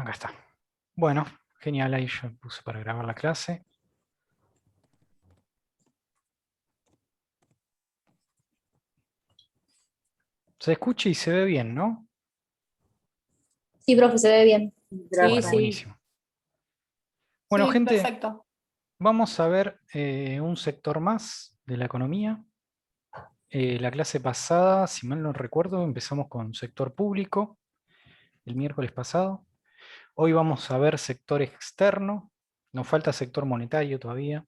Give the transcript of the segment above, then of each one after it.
Acá está. Bueno, genial, ahí yo puse para grabar la clase. Se escucha y se ve bien, ¿no? Sí, profe, se ve bien. Sí, Bueno, sí, buenísimo. Bueno, sí, gente, perfecto. vamos a ver un sector más de la economía. La clase pasada, si mal no recuerdo, empezamos con sector público, el miércoles pasado. Hoy vamos a ver sector externo. Nos falta sector monetario todavía.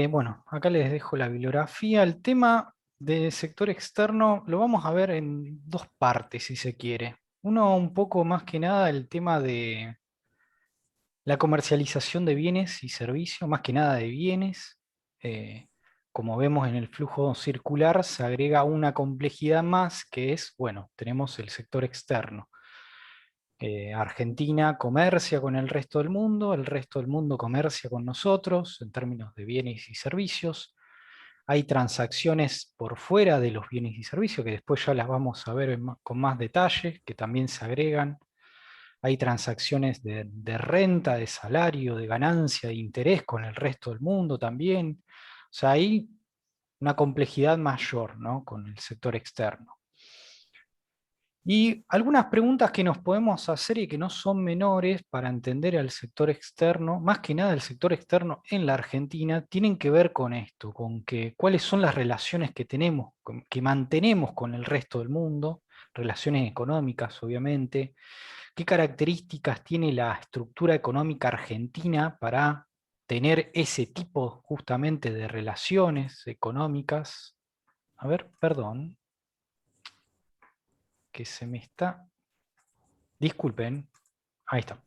Bueno, acá les dejo la bibliografía. El tema del sector externo lo vamos a ver en dos partes, si se quiere. Uno, un poco más que nada, el tema de la comercialización de bienes y servicios, más que nada de bienes. Como vemos en el flujo circular, se agrega una complejidad más que es, bueno, tenemos el sector externo. Argentina comercia con el resto del mundo comercia con nosotros en términos de bienes y servicios. Hay transacciones por fuera de los bienes y servicios, que después ya las vamos a ver con más detalle, que también se agregan. Hay transacciones de renta, de salario, de ganancia, de interés con el resto del mundo también. O sea, hay una complejidad mayor, ¿no?, con el sector externo. Y algunas preguntas que nos podemos hacer y que no son menores para entender al sector externo, más que nada el sector externo en la Argentina, tienen que ver con esto, con que cuáles son las relaciones que tenemos, que mantenemos con el resto del mundo, relaciones económicas obviamente, qué características tiene la estructura económica argentina para tener ese tipo justamente de relaciones económicas. A ver, perdón, que se me está... Disculpen, ahí está.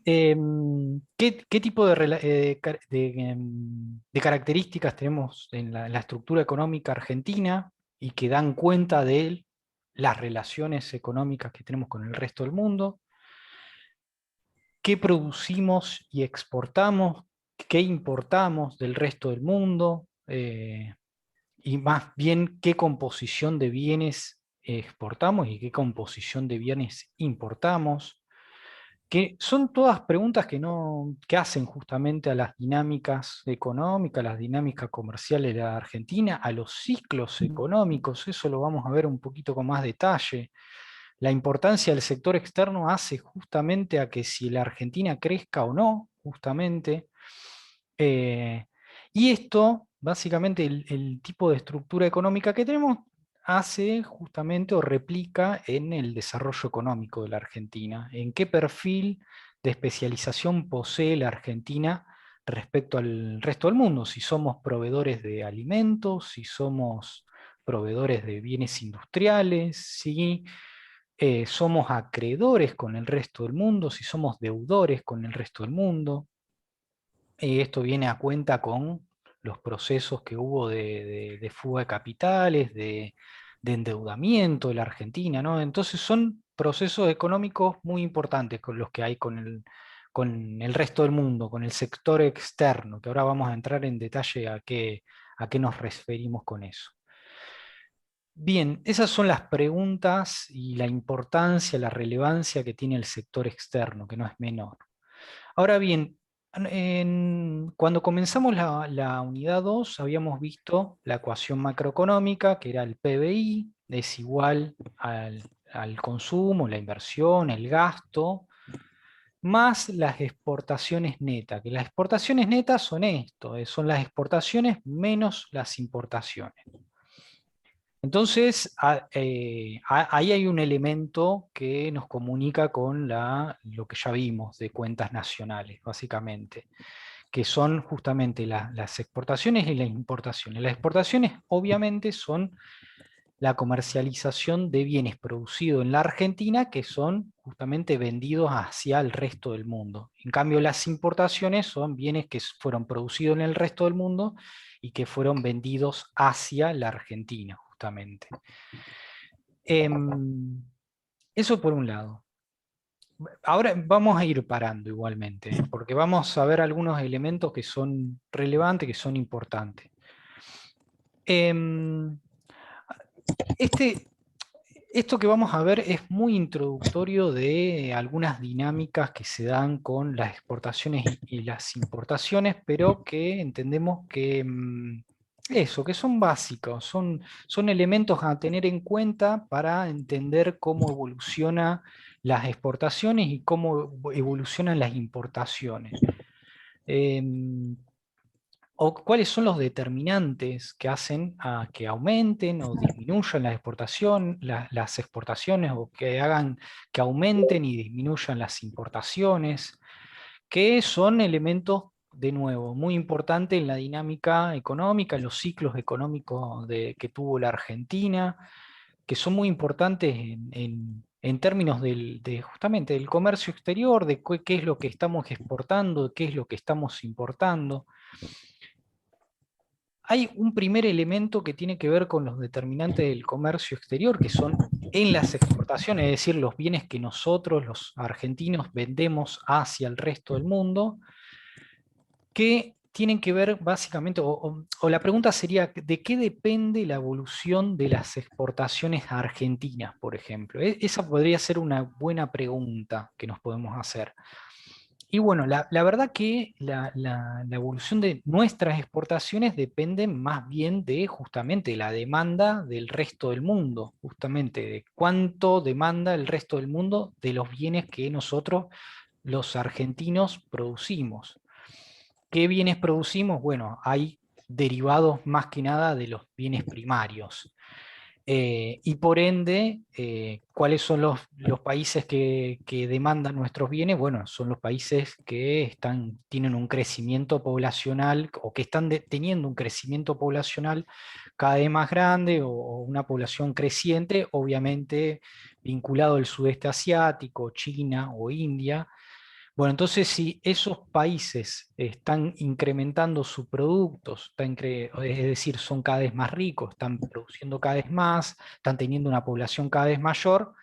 ¿Qué tipo de características tenemos en la estructura económica argentina y que dan cuenta de las relaciones económicas que tenemos con el resto del mundo? ¿Qué producimos y exportamos? ¿Qué importamos del resto del mundo? Y más bien, ¿qué composición de bienes exportamos y qué composición de bienes importamos? Que son todas preguntas que hacen justamente a las dinámicas económicas, las dinámicas comerciales de la Argentina, a los ciclos económicos. Eso lo vamos a ver un poquito con más detalle. La importancia del sector externo hace justamente a que si la Argentina crezca o no, justamente. Eh, y esto, básicamente, el tipo de estructura económica que tenemos hace justamente o replica en el desarrollo económico de la Argentina. ¿En qué perfil de especialización posee la Argentina respecto al resto del mundo? Si somos proveedores de alimentos, si somos proveedores de bienes industriales, si somos acreedores con el resto del mundo, si somos deudores con el resto del mundo. Esto viene a cuenta con los procesos que hubo de fuga de capitales, de endeudamiento de la Argentina, ¿no? Entonces son procesos económicos muy importantes con los que hay con el resto del mundo, con el sector externo, que ahora vamos a entrar en detalle a qué nos referimos con eso. Bien, esas son las preguntas y la importancia, la relevancia que tiene el sector externo, que no es menor. Ahora bien, cuando comenzamos la unidad 2 habíamos visto la ecuación macroeconómica, que era el PBI, es igual al consumo, la inversión, el gasto, más las exportaciones netas, que las exportaciones netas son esto, son las exportaciones menos las importaciones. Entonces, ahí hay un elemento que nos comunica con lo que ya vimos de cuentas nacionales, básicamente, que son justamente las exportaciones y las importaciones. Las exportaciones, obviamente, son la comercialización de bienes producidos en la Argentina que son justamente vendidos hacia el resto del mundo. En cambio, las importaciones son bienes que fueron producidos en el resto del mundo y que fueron vendidos hacia la Argentina, justamente. Eso por un lado. Ahora vamos a ir parando igualmente, porque vamos a ver algunos elementos que son relevantes, que son importantes. Este, Esto que vamos a ver es muy introductorio de algunas dinámicas que se dan con las exportaciones y las importaciones, pero que entendemos que eso, que son básicos, son elementos a tener en cuenta para entender cómo evolucionan las exportaciones y cómo evolucionan las importaciones. Em, o cuáles son los determinantes que hacen a que aumenten o disminuyan las exportaciones, o que hagan que aumenten y disminuyan las importaciones, que son elementos, de nuevo, muy importantes en la dinámica económica, en los ciclos económicos que tuvo la Argentina, que son muy importantes en términos justamente del comercio exterior, de qué es lo que estamos exportando, qué es lo que estamos importando. Hay un primer elemento que tiene que ver con los determinantes del comercio exterior, que son en las exportaciones, es decir, los bienes que nosotros, los argentinos, vendemos hacia el resto del mundo, que tienen que ver básicamente, o la pregunta sería, ¿de qué depende la evolución de las exportaciones argentinas, por ejemplo? Esa podría ser una buena pregunta que nos podemos hacer. Y bueno, la verdad que la evolución de nuestras exportaciones depende más bien de justamente la demanda del resto del mundo, justamente de cuánto demanda el resto del mundo de los bienes que nosotros, los argentinos, producimos. ¿Qué bienes producimos? Bueno, hay derivados más que nada de los bienes primarios. Y por ende, ¿cuáles son los países que demandan nuestros bienes? Bueno, son los países que tienen un crecimiento poblacional o que están teniendo un crecimiento poblacional cada vez más grande o una población creciente, obviamente vinculado al sudeste asiático, China o India. Bueno, entonces si esos países están incrementando sus productos, es decir, son cada vez más ricos, están produciendo cada vez más, están teniendo una población cada vez mayor,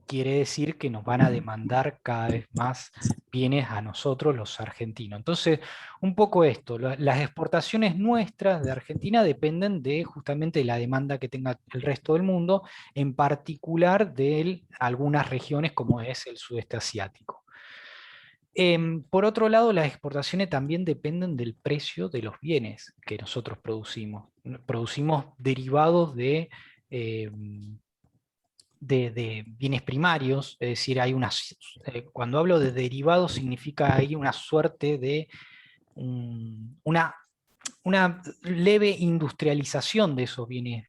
quiere decir que nos van a demandar cada vez más bienes a nosotros los argentinos. Entonces, un poco esto, las exportaciones nuestras de Argentina dependen de justamente la demanda que tenga el resto del mundo, en particular de algunas regiones como es el sudeste asiático. Por otro lado, las exportaciones también dependen del precio de los bienes que nosotros producimos. Producimos derivados em, de bienes primarios, es decir, cuando hablo de derivados significa hay una suerte de una leve industrialización de esos bienes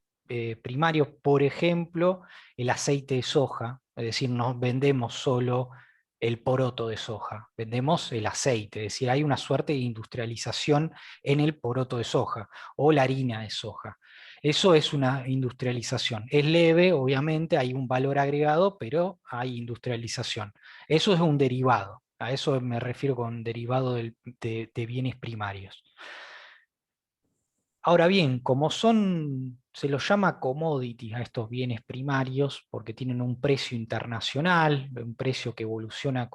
primarios, por ejemplo, el aceite de soja, es decir, no vendemos solo el poroto de soja, vendemos el aceite, es decir, hay una suerte de industrialización en el poroto de soja o la harina de soja. Eso es una industrialización. Es leve, obviamente, hay un valor agregado, pero hay industrialización. Eso es un derivado. A eso me refiero con derivado de bienes primarios. Ahora bien, se los llama commodities a estos bienes primarios porque tienen un precio internacional, un precio que evoluciona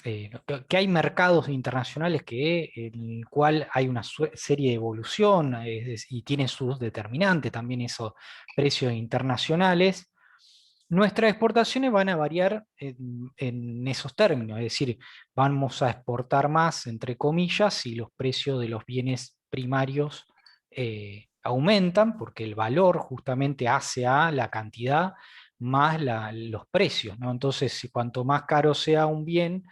que hay mercados internacionales en el cual hay una serie de evolución, y tienen sus determinantes también esos precios internacionales. Nuestras exportaciones van a variar en esos términos, es decir, vamos a exportar más, entre comillas, si los precios de los bienes primarios aumentan, porque el valor justamente hace a la cantidad más los precios, ¿no? Entonces, si cuanto más caro sea un bien,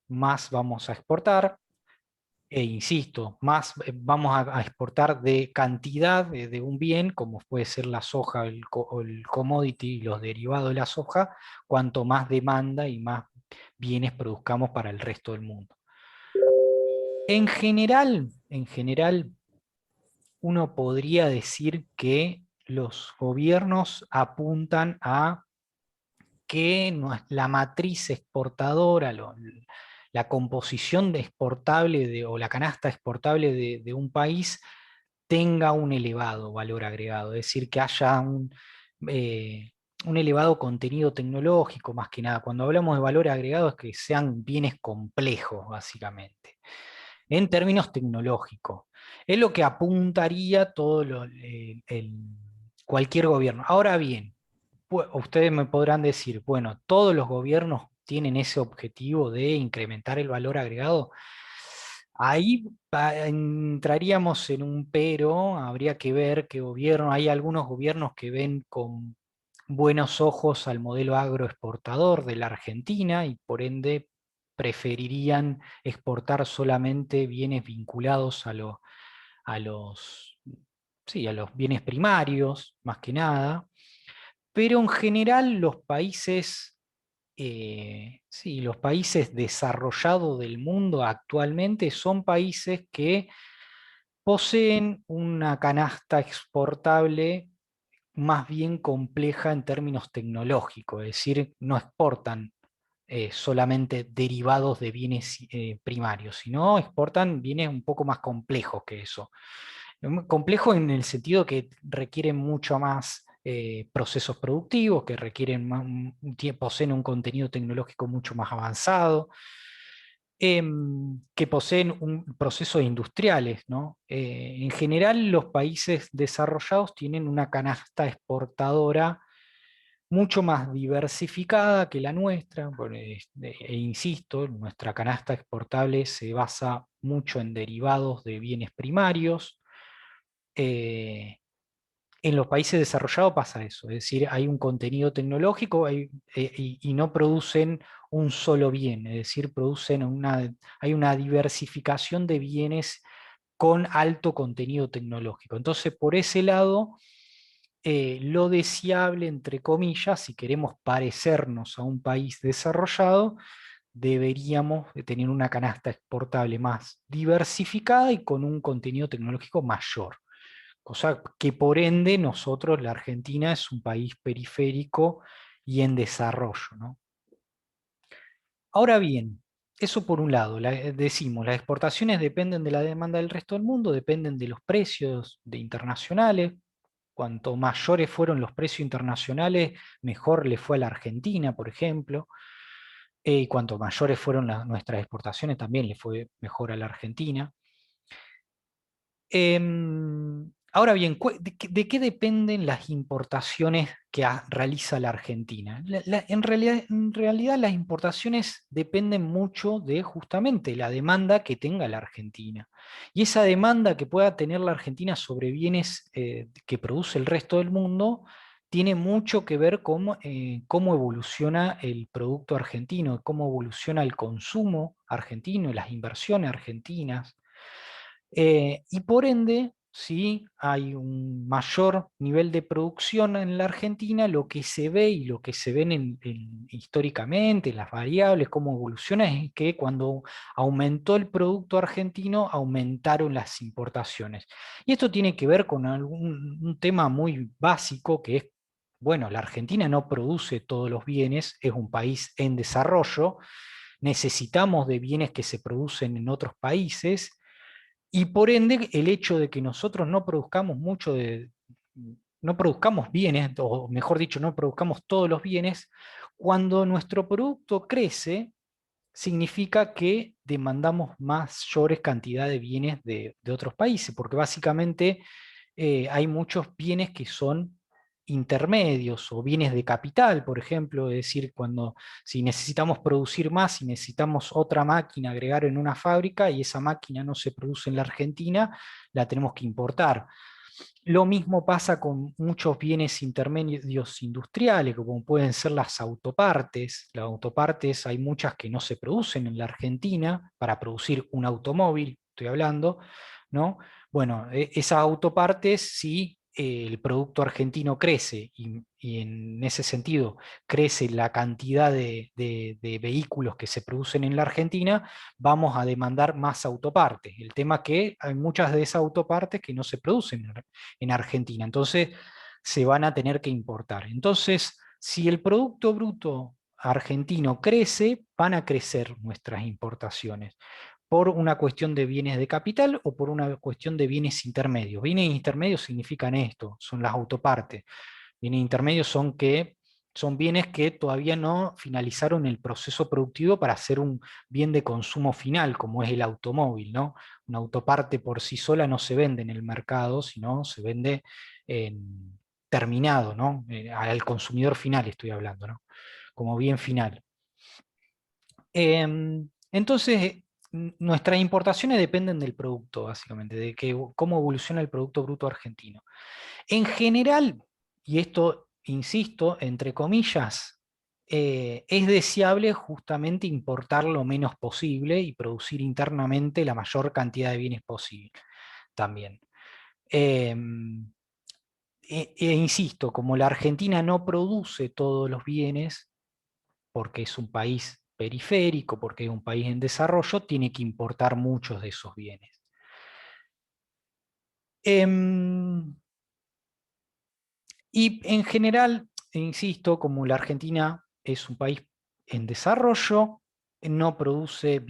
más vamos a exportar. E insisto, más vamos a exportar de cantidad de un bien, como puede ser la soja, o el commodity y los derivados de la soja, cuanto más demanda y más bienes produzcamos para el resto del mundo. En general, uno podría decir que los gobiernos apuntan a que la matriz exportadora, la composición de exportable o la canasta exportable de un país tenga un elevado valor agregado, es decir, que haya un elevado contenido tecnológico, más que nada. Cuando hablamos de valor agregado es que sean bienes complejos, básicamente, en términos tecnológicos. Es lo que apuntaría cualquier gobierno. Ahora bien, ustedes me podrán decir, bueno, todos los gobiernos tienen ese objetivo de incrementar el valor agregado. Ahí entraríamos en un pero, habría que ver qué gobierno, hay algunos gobiernos que ven con buenos ojos al modelo agroexportador de la Argentina y por ende preferirían exportar solamente bienes vinculados a los, sí, a los bienes primarios, más que nada. Pero en general sí, los países desarrollados del mundo actualmente son países que poseen una canasta exportable más bien compleja en términos tecnológicos, es decir, no exportan solamente derivados de bienes primarios, sino exportan bienes un poco más complejos que eso. Complejo en el sentido que requieren mucho más procesos productivos, que requieren poseen un contenido tecnológico mucho más avanzado, que poseen procesos industriales, ¿no? En general, los países desarrollados tienen una canasta exportadora mucho más diversificada que la nuestra, e insisto, nuestra canasta exportable se basa mucho en derivados de bienes primarios. eh, en los países desarrollados pasa eso, es decir, hay un contenido tecnológico y no producen un solo bien, es decir, hay una diversificación de bienes con alto contenido tecnológico. Entonces, por ese lado, lo deseable, entre comillas, si queremos parecernos a un país desarrollado, deberíamos tener una canasta exportable más diversificada y con un contenido tecnológico mayor. Cosa que por ende nosotros, la Argentina, es un país periférico y en desarrollo, ¿no? Ahora bien, eso por un lado, decimos, las exportaciones dependen de la demanda del resto del mundo, dependen de los precios internacionales. Cuanto mayores fueron los precios internacionales, mejor le fue a la Argentina, por ejemplo. Y cuanto mayores fueron nuestras exportaciones, también le fue mejor a la Argentina. Ahora bien, ¿de qué dependen las importaciones que realiza la Argentina? En realidad las importaciones dependen mucho de justamente la demanda que tenga la Argentina. Y esa demanda que pueda tener la Argentina sobre bienes que produce el resto del mundo tiene mucho que ver con cómo evoluciona el producto argentino, cómo evoluciona el consumo argentino, las inversiones argentinas. Y por ende, si hay un mayor nivel de producción en la Argentina, lo que se ve y lo que se ven históricamente, las variables, cómo evoluciona, es que cuando aumentó el producto argentino, aumentaron las importaciones. Y esto tiene que ver con un tema muy básico que es, bueno, la Argentina no produce todos los bienes, es un país en desarrollo, necesitamos de bienes que se producen en otros países y por ende, el hecho de que nosotros no produzcamos no produzcamos bienes, o mejor dicho, no produzcamos todos los bienes, cuando nuestro producto crece, significa que demandamos mayores cantidades de bienes de otros países, porque básicamente hay muchos bienes que son intermedios o bienes de capital, por ejemplo, es decir, si necesitamos producir más y necesitamos otra máquina agregar en una fábrica y esa máquina no se produce en la Argentina, la tenemos que importar. Lo mismo pasa con muchos bienes intermedios industriales, como pueden ser las autopartes. Las autopartes hay muchas que no se producen en la Argentina para producir un automóvil, estoy hablando, ¿no? Bueno, esas autopartes sí, el producto argentino crece y en ese sentido crece la cantidad de vehículos que se producen en la Argentina, vamos a demandar más autopartes. El tema es que hay muchas de esas autopartes que no se producen en Argentina, entonces se van a tener que importar. Entonces, si el Producto Bruto argentino crece, van a crecer nuestras importaciones por una cuestión de bienes de capital o por una cuestión de bienes intermedios. Bienes intermedios significan esto, son las autopartes. Bienes intermedios son bienes que todavía no finalizaron el proceso productivo para hacer un bien de consumo final, como es el automóvil, ¿no? Una autoparte por sí sola no se vende en el mercado, sino se vende en, terminado, ¿no? Al consumidor final estoy hablando, ¿no? Como bien final. Entonces, nuestras importaciones dependen del producto, básicamente, de cómo evoluciona el Producto Bruto argentino. En general, y esto, insisto, entre comillas, es deseable justamente importar lo menos posible y producir internamente la mayor cantidad de bienes posible también. Em, insisto, como la Argentina no produce todos los bienes, porque es un país periférico, porque es un país en desarrollo, tiene que importar muchos de esos bienes. Em, y en general, insisto, como la Argentina es un país en desarrollo, no produce,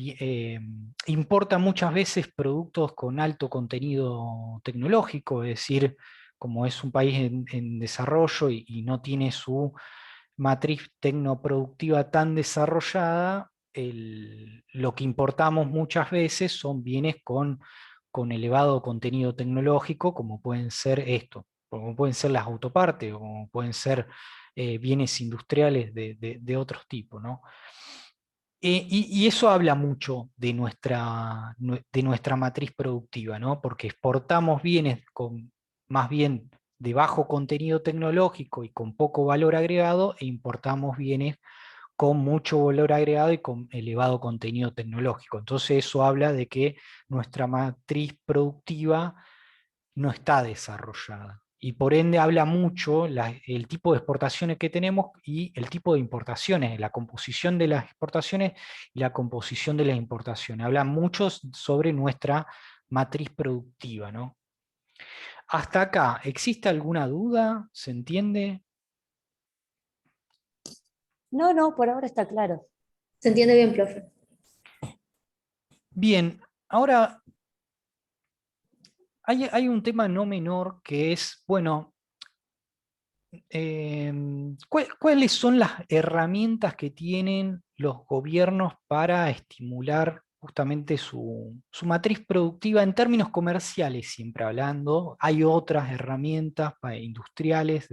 importa muchas veces productos con alto contenido tecnológico, es decir, como es un país en desarrollo y no tiene su matriz tecnoproductiva tan desarrollada, lo que importamos muchas veces son bienes con elevado contenido tecnológico, como pueden ser esto, como pueden ser las autopartes, o como pueden ser bienes industriales de otros tipos, ¿no? Y eso habla mucho de nuestra matriz productiva, ¿no? Porque exportamos bienes con más bien de bajo contenido tecnológico y con poco valor agregado, e importamos bienes con mucho valor agregado y con elevado contenido tecnológico. Entonces eso habla de que nuestra matriz productiva no está desarrollada. Y por ende habla mucho el tipo de exportaciones que tenemos y el tipo de importaciones, la composición de las exportaciones y la composición de las importaciones. Habla mucho sobre nuestra matriz productiva, ¿no? Hasta acá, ¿existe alguna duda? ¿Se entiende? No, no, por ahora está claro. ¿Se entiende bien, profe? Bien, ahora hay un tema no menor que es, bueno, ¿cuáles son las herramientas que tienen los gobiernos para estimular justamente su matriz productiva en términos comerciales, siempre hablando? Hay otras herramientas industriales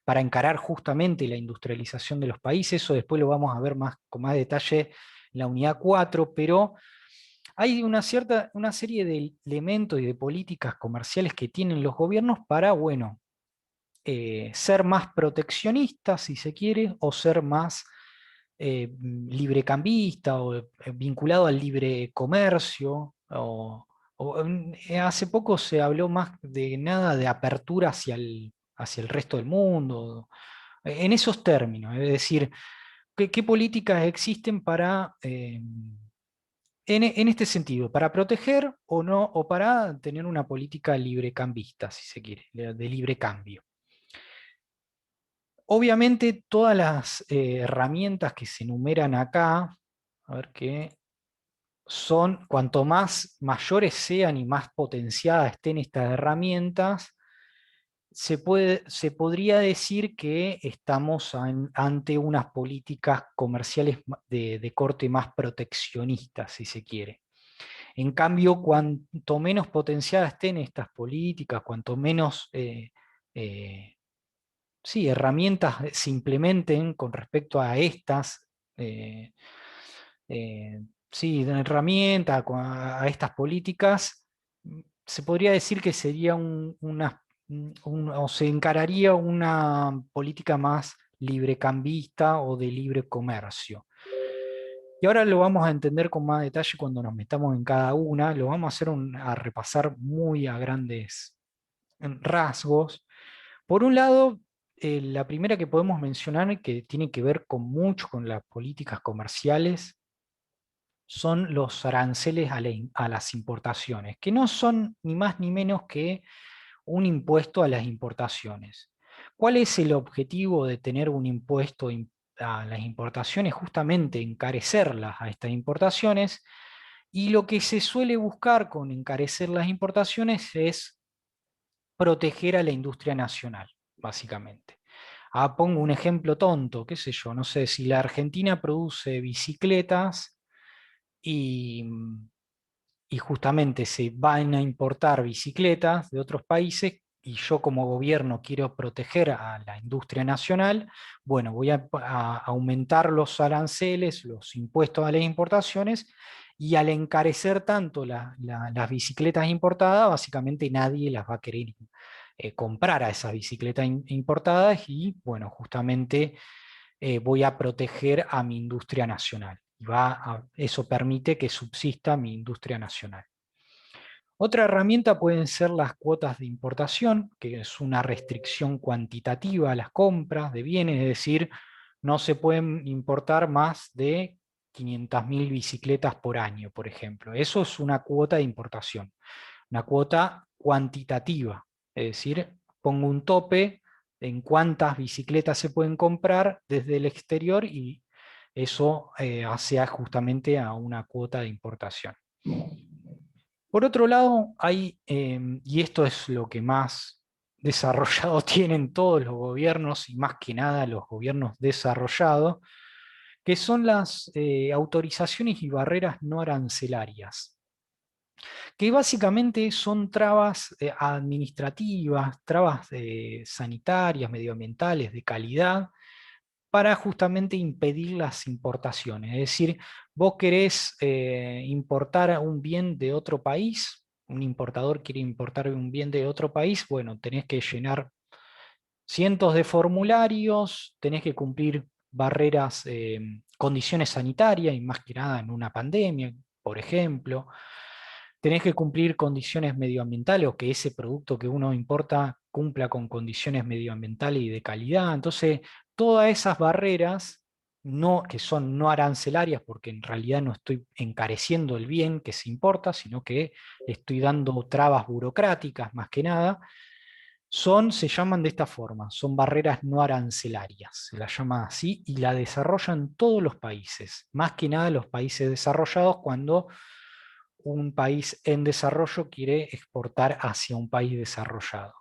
para encarar justamente la industrialización de los países, eso después lo vamos a ver con más detalle en la unidad 4, pero hay una serie de elementos y de políticas comerciales que tienen los gobiernos para, bueno, ser más proteccionista, si se quiere, o ser más librecambista o vinculado al libre comercio. Hace poco se habló más de nada de apertura hacia el resto del mundo, en esos términos, es decir, qué políticas existen para, en este sentido, para proteger o no, o para tener una política librecambista, si se quiere, de libre cambio. Obviamente todas las herramientas que se enumeran acá, a ver qué son, cuanto más mayores sean y más potenciadas estén estas herramientas, se podría decir que estamos ante unas políticas comerciales de corte más proteccionista, si se quiere. En cambio, cuanto menos potenciadas estén estas políticas, cuanto menos eh, sí, herramientas se implementen con respecto a estas, eh, sí, herramientas, a estas políticas, se podría decir que sería o se encararía una política más librecambista o de libre comercio. Y ahora lo vamos a entender con más detalle cuando nos metamos en cada una, lo vamos a hacer a repasar muy a grandes rasgos. Por un lado, la primera que podemos mencionar, que tiene que ver con mucho con las políticas comerciales, son los aranceles a las importaciones, que no son ni más ni menos que un impuesto a las importaciones. ¿Cuál es el objetivo de tener un impuesto a las importaciones? Justamente encarecerlas a estas importaciones, y lo que se suele buscar con encarecer las importaciones es proteger a la industria nacional, básicamente. Pongo un ejemplo tonto, qué sé yo, no sé, si la Argentina produce bicicletas y, y justamente se van a importar bicicletas de otros países y yo como gobierno quiero proteger a la industria nacional, bueno, voy a aumentar los aranceles, los impuestos a las importaciones, y al encarecer tanto las bicicletas importadas, básicamente nadie las va a querer comprar a esas bicicletas importadas y, bueno, justamente voy a proteger a mi industria nacional. Y eso permite que subsista mi industria nacional. Otra herramienta pueden ser las cuotas de importación, que es una restricción cuantitativa a las compras de bienes, es decir, no se pueden importar más de 500.000 bicicletas por año, por ejemplo. Eso es una cuota de importación, una cuota cuantitativa, es decir, pongo un tope en cuántas bicicletas se pueden comprar desde el exterior y eso hace justamente a una cuota de importación. Por otro lado, hay, y esto es lo que más desarrollado tienen todos los gobiernos y más que nada los gobiernos desarrollados, que son las autorizaciones y barreras no arancelarias, que básicamente son trabas administrativas, trabas sanitarias, medioambientales, de calidad, para justamente impedir las importaciones. Es decir, vos querés importar un bien de otro país, un importador quiere importar un bien de otro país, bueno, tenés que llenar cientos de formularios, tenés que cumplir barreras, condiciones sanitarias, y más que nada en una pandemia, por ejemplo. Tenés que cumplir condiciones medioambientales o que ese producto que uno importa cumpla con condiciones medioambientales y de calidad. Entonces, todas esas barreras que son no arancelarias, porque en realidad no estoy encareciendo el bien que se importa, sino que estoy dando trabas burocráticas más que nada, se llaman de esta forma, son barreras no arancelarias, se las llama así, y la desarrollan todos los países, más que nada los países desarrollados, cuando un país en desarrollo quiere exportar hacia un país desarrollado.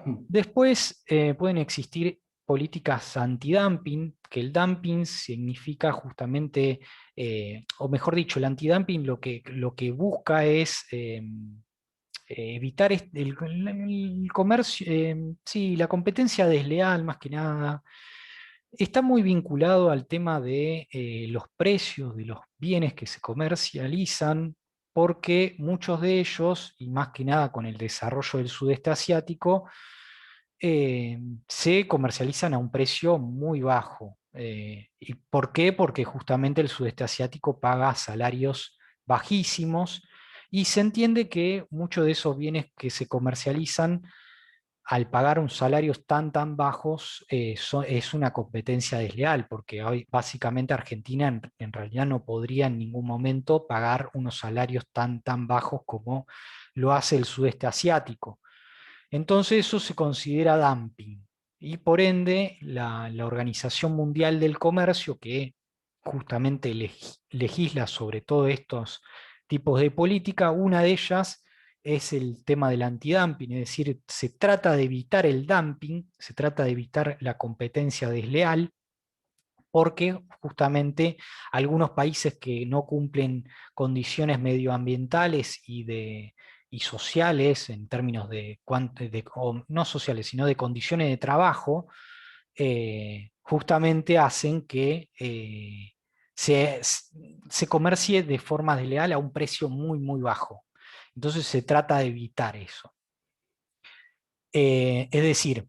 Después pueden existir políticas antidumping, que el dumping significa justamente, o mejor dicho, el antidumping lo que busca es evitar el comercio, sí, la competencia desleal más que nada. Está muy vinculado al tema de los precios de los bienes que se comercializan, porque muchos de ellos, y más que nada con el desarrollo del sudeste asiático, eh, se comercializan a un precio muy bajo. ¿Y por qué? Porque justamente el sudeste asiático paga salarios bajísimos, y se entiende que muchos de esos bienes que se comercializan, al pagar un salarios tan bajos, es una competencia desleal, porque hoy básicamente Argentina en realidad no podría en ningún momento pagar unos salarios tan bajos como lo hace el sudeste asiático. Entonces eso se considera dumping, y por ende la Organización Mundial del Comercio, que justamente legisla sobre todos estos tipos de política, una de ellas es el tema del antidumping, es decir, se trata de evitar el dumping, se trata de evitar la competencia desleal, porque justamente algunos países que no cumplen condiciones medioambientales y sociales, en términos o no sociales, sino de condiciones de trabajo, justamente hacen que se comercie de forma desleal a un precio muy bajo. Entonces se trata de evitar eso. Es decir,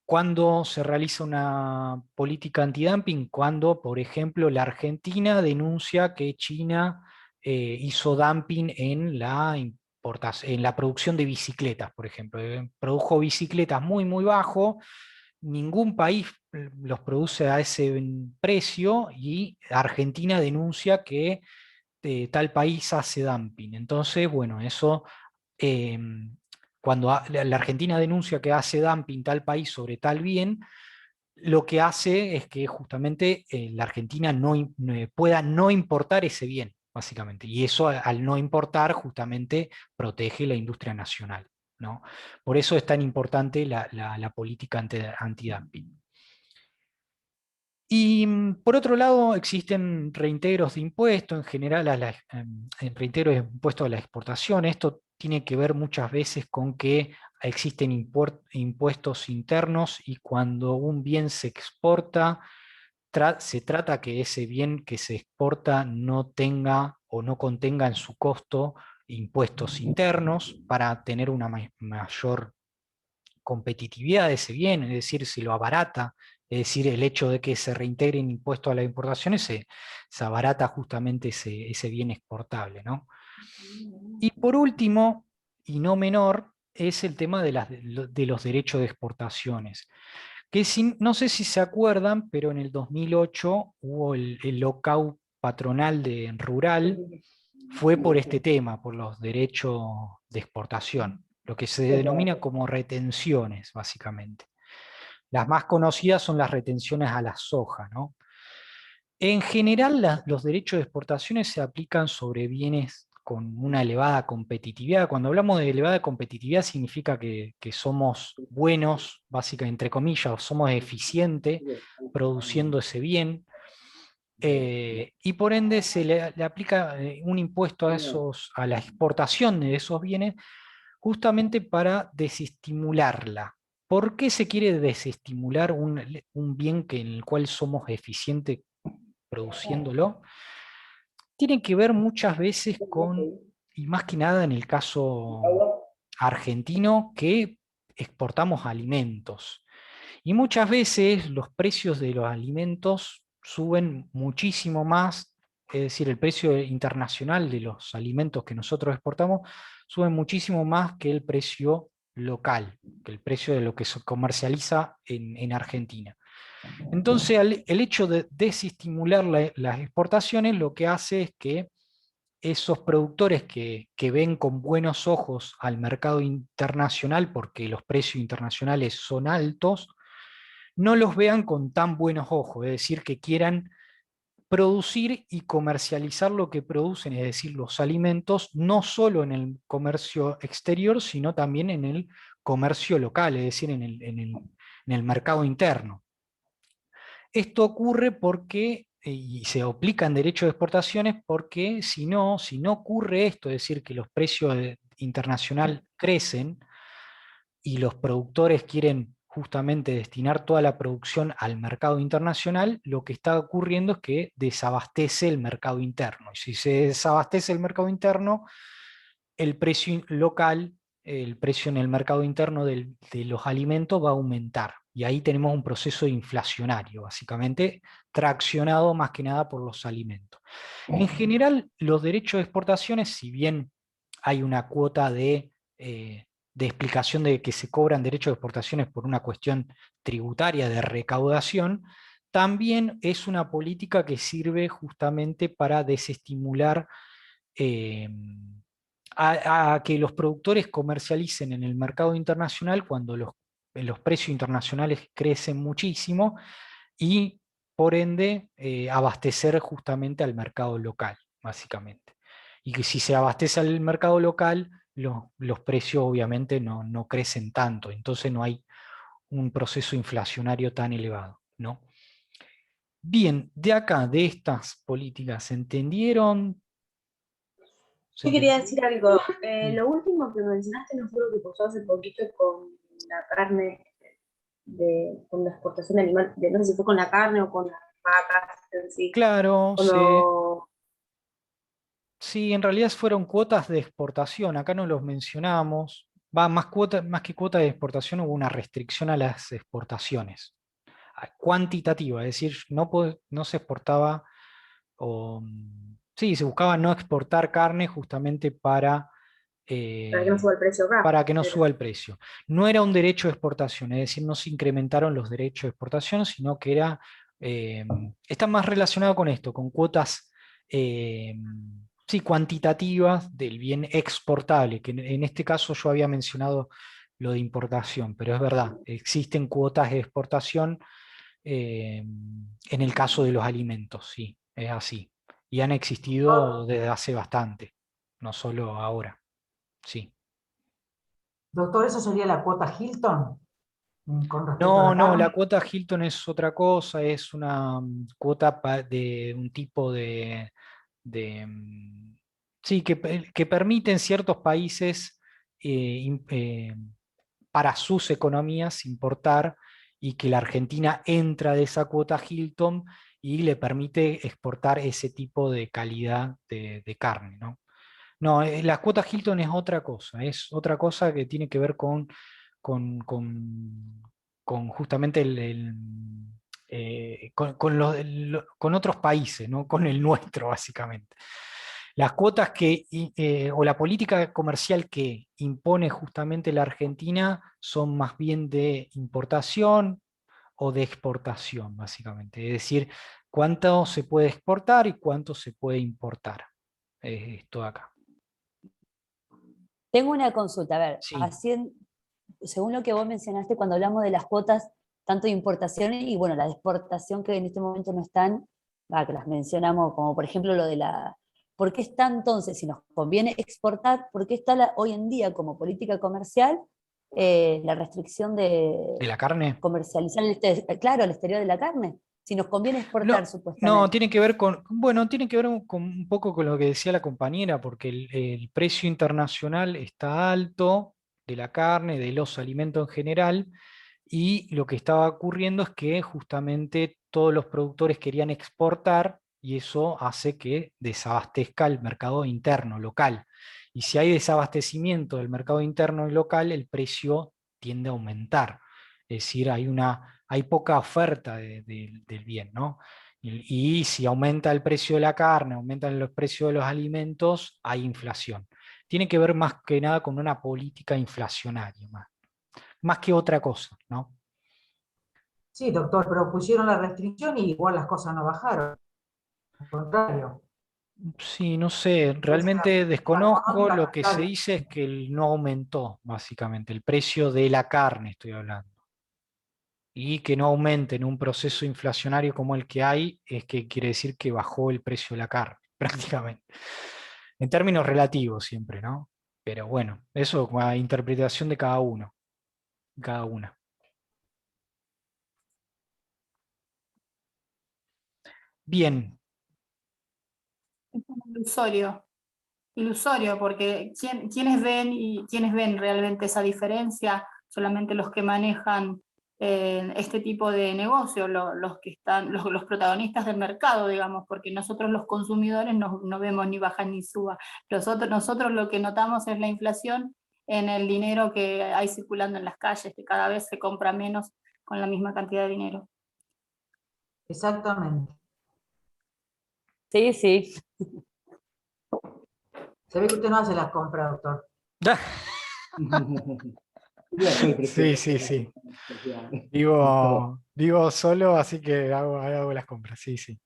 cuando se realiza una política antidumping, cuando, por ejemplo, la Argentina denuncia que China hizo dumping en la producción de bicicletas, por ejemplo. Produjo bicicletas muy bajo, ningún país los produce a ese precio, y Argentina denuncia que tal país hace dumping. Entonces, bueno, eso, eh, cuando la Argentina denuncia que hace dumping tal país sobre tal bien, lo que hace es que justamente la Argentina pueda no importar ese bien, básicamente. Y eso, al no importar, justamente protege la industria nacional, ¿no? Por eso es tan importante la política antidumping. Y por otro lado, existen reintegros de impuestos en general, reintegros de impuestos a la exportación. Esto tiene que ver muchas veces con que existen impuestos internos y cuando un bien se exporta, se trata que ese bien que se exporta no tenga o no contenga en su costo impuestos internos para tener una mayor competitividad de ese bien, es decir, si lo abarata, es decir, el hecho de que se reintegren impuestos a las importaciones, se abarata justamente ese bien exportable, ¿no? Y por último, y no menor, es el tema de los derechos de exportaciones. Que no sé si se acuerdan, pero en el 2008 hubo el lockout patronal de rural, fue por este tema, por los derechos de exportación, lo que se denomina como retenciones, básicamente. Las más conocidas son las retenciones a la soja, ¿no? En general, los derechos de exportaciones se aplican sobre bienes con una elevada competitividad. Cuando hablamos de elevada competitividad significa que somos buenos, básicamente, entre comillas, o somos eficientes produciendo ese bien, y por ende se le aplica un impuesto a la exportación de esos bienes justamente para desestimularla. ¿Por qué se quiere desestimular un bien en el cual somos eficientes produciéndolo? Tiene que ver muchas veces con, y más que nada en el caso argentino, que exportamos alimentos. Y muchas veces los precios de los alimentos suben muchísimo más, es decir, el precio internacional de los alimentos que nosotros exportamos sube muchísimo más que el precio local, que el precio de lo que se comercializa en Argentina. Entonces, el hecho de desestimular las exportaciones lo que hace es que esos productores que ven con buenos ojos al mercado internacional, porque los precios internacionales son altos, no los vean con tan buenos ojos, es decir, que quieran producir y comercializar lo que producen, es decir, los alimentos, no solo en el comercio exterior, sino también en el comercio local, es decir, en el mercado interno. Esto ocurre porque, y se aplican derechos de exportaciones, porque si no ocurre esto, es decir, que los precios internacional crecen y los productores quieren justamente destinar toda la producción al mercado internacional, lo que está ocurriendo es que desabastece el mercado interno. Y si se desabastece el mercado interno, el precio local, el precio en el mercado interno de los alimentos va a aumentar. Y ahí tenemos un proceso inflacionario, básicamente traccionado más que nada por los alimentos. En general, los derechos de exportaciones, si bien hay una cuota de explicación de que se cobran derechos de exportaciones por una cuestión tributaria de recaudación, también es una política que sirve justamente para desestimular eh, a que los productores comercialicen en el mercado internacional cuando los precios internacionales crecen muchísimo y por ende abastecer justamente al mercado local, básicamente. Y que si se abastece al mercado local, los precios obviamente no crecen tanto, entonces no hay un proceso inflacionario tan elevado, ¿no? Bien, de acá, de estas políticas, ¿se entendieron? ¿Se Yo quería entendió? decir algo. Sí. Lo último que mencionaste no fue lo que pasó hace poquito con la carne, con la exportación de animal, no sé si fue con la carne o con las vacas en sí. Claro, Cuando, sí, en realidad fueron cuotas de exportación, acá no los mencionamos. Va, más que cuota de exportación hubo una restricción a las exportaciones, cuantitativa, es decir, no se exportaba, sí, se buscaba no exportar carne justamente para que no eh, suba el precio acá. para que no Pero, suba el precio. No era un derecho de exportación, es decir, no se incrementaron los derechos de exportación, sino que eh, está más relacionado con esto, con cuotas eh, sí, cuantitativas del bien exportable, que en este caso yo había mencionado lo de importación, pero es verdad, existen cuotas de exportación en el caso de los alimentos, sí, es así. Y han existido desde hace bastante, no solo ahora, sí. Doctor, ¿eso sería la cuota Hilton con respecto a No, la no, carne? la cuota Hilton es otra cosa, es una cuota de un tipo de, sí, que permite en ciertos países eh, im- eh, para sus economías importar, y que la Argentina entra de esa cuota Hilton y le permite exportar ese tipo de calidad de carne, ¿no? No, la cuota Hilton es otra cosa que tiene que ver con, con- con justamente con otros países, ¿no? Con el nuestro, básicamente. Las cuotas o la política comercial que impone justamente la Argentina son más bien de importación o de exportación, básicamente. Es decir, cuánto se puede exportar y cuánto se puede importar. Esto de acá. Tengo una consulta, a ver, Sí, según lo que vos mencionaste cuando hablamos de las cuotas, tanto de importación y bueno, la de exportación que en este momento no están, que las mencionamos, como por ejemplo lo de la... ¿Por qué está entonces, si nos conviene exportar, por qué está hoy en día como política comercial la restricción de de la carne. comercializar, claro, el exterior de la carne? Si nos conviene exportar, No, no, supuestamente. tiene que ver con, bueno, tiene que ver con un poco con lo que decía la compañera, porque el precio internacional está alto de la carne, de los alimentos en general, y lo que estaba ocurriendo es que justamente todos los productores querían exportar y eso hace que desabastezca el mercado interno, local. Y si hay desabastecimiento del mercado interno y local, el precio tiende a aumentar. Es decir, hay poca oferta del bien, ¿no? Y si aumenta el precio de la carne, aumentan los precios de los alimentos, hay inflación. Tiene que ver más que nada con una política inflacionaria, más que otra cosa, ¿no? Sí, doctor, pero pusieron la restricción y igual las cosas no bajaron. Al contrario. Sí, no sé, Esa realmente desconozco, económica lo que se fiscal. dice es que no aumentó, básicamente, el precio de la carne, estoy hablando. Y que no aumente en un proceso inflacionario como el que hay, es que quiere decir que bajó el precio de la carne, prácticamente. En términos relativos siempre, ¿no? Pero bueno, eso es una interpretación de cada uno, cada una. Bien, Es como ilusorio, porque ¿quiénes ven y quiénes ven realmente esa diferencia? Solamente los que manejan este tipo de negocio, los que están, los protagonistas del mercado, digamos, porque nosotros los consumidores no vemos ni baja ni suba. Nosotros lo que notamos es la inflación en el dinero que hay circulando en las calles, que cada vez se compra menos con la misma cantidad de dinero. Exactamente. Sí, sí. Se ve que usted no hace las compras, doctor. Yo prefiero sí, sí, sí. Vivo solo, así que hago las compras, sí, sí.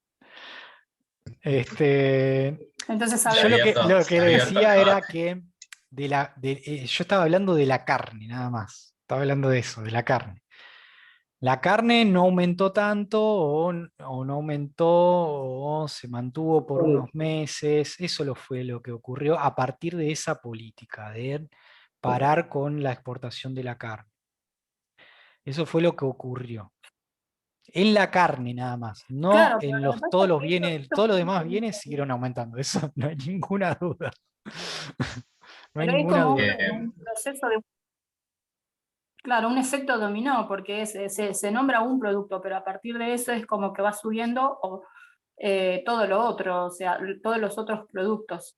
Entonces, a Yo ver, lo Se que ha abierto el decía era debate. que yo estaba hablando de la carne, nada más. Estaba hablando de eso, de la carne. La carne no aumentó tanto o no aumentó o se mantuvo por unos meses. Eso fue lo que ocurrió a partir de esa política de parar con la exportación de la carne. Eso fue lo que ocurrió. En la carne nada más, no claro, pero en lo que pasa todos es los que bienes, esto todos los fue demás bienes siguieron aumentando. Eso no hay ninguna duda. No hay pero es ninguna como duda. un proceso de, claro, un efecto dominó, porque se nombra un producto, pero a partir de eso es como que va subiendo todo lo otro, o sea, todos los otros productos.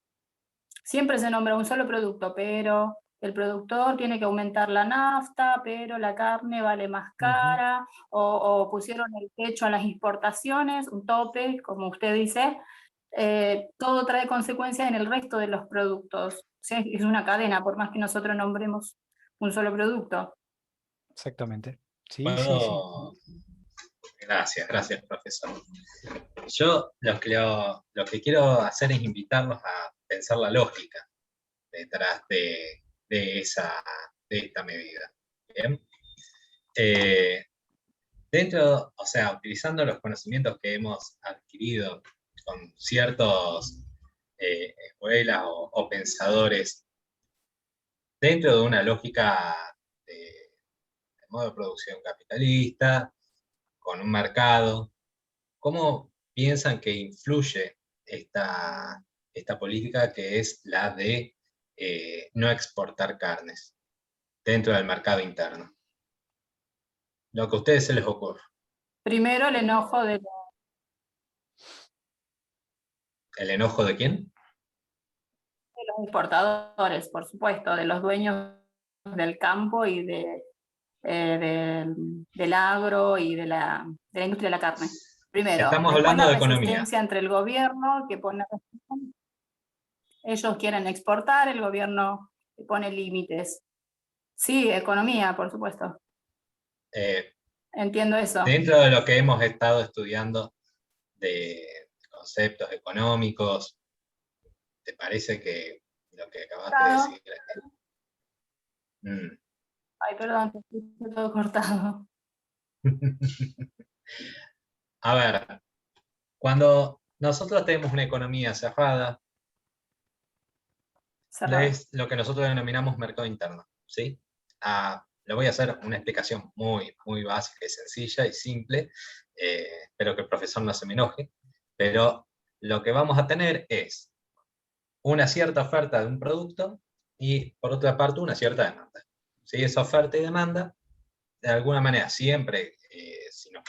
Siempre se nombra un solo producto, pero el productor tiene que aumentar la nafta, pero la carne vale más Ujú. cara, o pusieron el techo a las importaciones, un tope, como usted dice. Todo trae consecuencias en el resto de los productos. O sea, es una cadena, por más que nosotros nombremos un solo producto. Exactamente. Sí, sí, sí. Bueno, gracias, profesor. Yo lo que quiero hacer es invitarlos a pensar la lógica detrás de de esta medida. ¿Bien? Eh, o sea, utilizando los conocimientos que hemos adquirido con ciertos escuelas o pensadores, dentro de una lógica de modo de producción capitalista, con un mercado, ¿cómo piensan que influye esta política que es la de no exportar carnes? dentro del mercado interno? Lo que a ustedes se les ocurre. Primero el enojo de ¿El enojo de quién? los exportadores, por supuesto, de los dueños del campo y del agro y de la industria de la carne. Primero, Estamos después hablando la de economía. resistencia entre el gobierno, que pone, ellos quieren exportar, el gobierno pone límites. Sí, economía, por supuesto. Entiendo eso. Dentro de lo que hemos estado estudiando de conceptos económicos, ¿te parece que lo que acabaste de Claro. decir? Ay, perdón, te escuché todo cortado. A ver, cuando nosotros tenemos una economía cerrada, Cerrado. es lo que nosotros denominamos mercado interno, ¿sí? Le voy a hacer una explicación muy, muy básica y sencilla y simple, espero que el profesor no se me enoje, pero lo que vamos a tener es una cierta oferta de un producto y, por otra parte, una cierta demanda. ¿Sí? Esa oferta y demanda, de alguna manera, siempre, si nos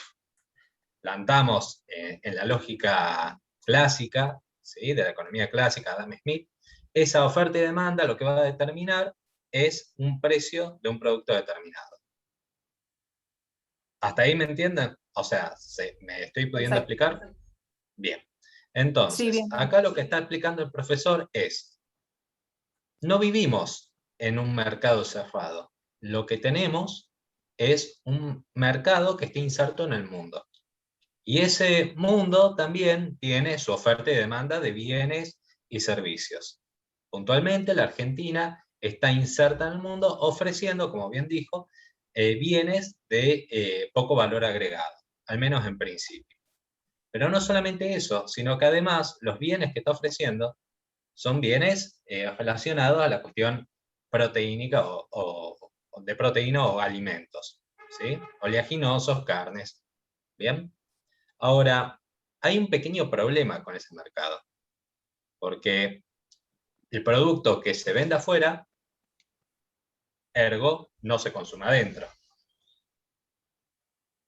plantamos en la lógica clásica, ¿sí? De la economía clásica, Adam Smith, esa oferta y demanda lo que va a determinar es un precio de un producto determinado. ¿Hasta ahí me entienden? O sea, ¿me estoy pudiendo Perfecto. explicar? Bien. Entonces, Sí, bien. acá lo que está explicando el profesor es, no vivimos en un mercado cerrado. Lo que tenemos es un mercado que está inserto en el mundo. Y ese mundo también tiene su oferta y demanda de bienes y servicios. Puntualmente, la Argentina está inserta en el mundo ofreciendo, como bien dijo, bienes de poco valor agregado, al menos en principio. Pero no solamente eso, sino que además los bienes que está ofreciendo son bienes relacionados a la cuestión proteínica o de proteína o alimentos, ¿sí? Oleaginosos, carnes, ¿bien? Ahora, hay un pequeño problema con ese mercado, porque el producto que se vende afuera, ergo, no se consume adentro.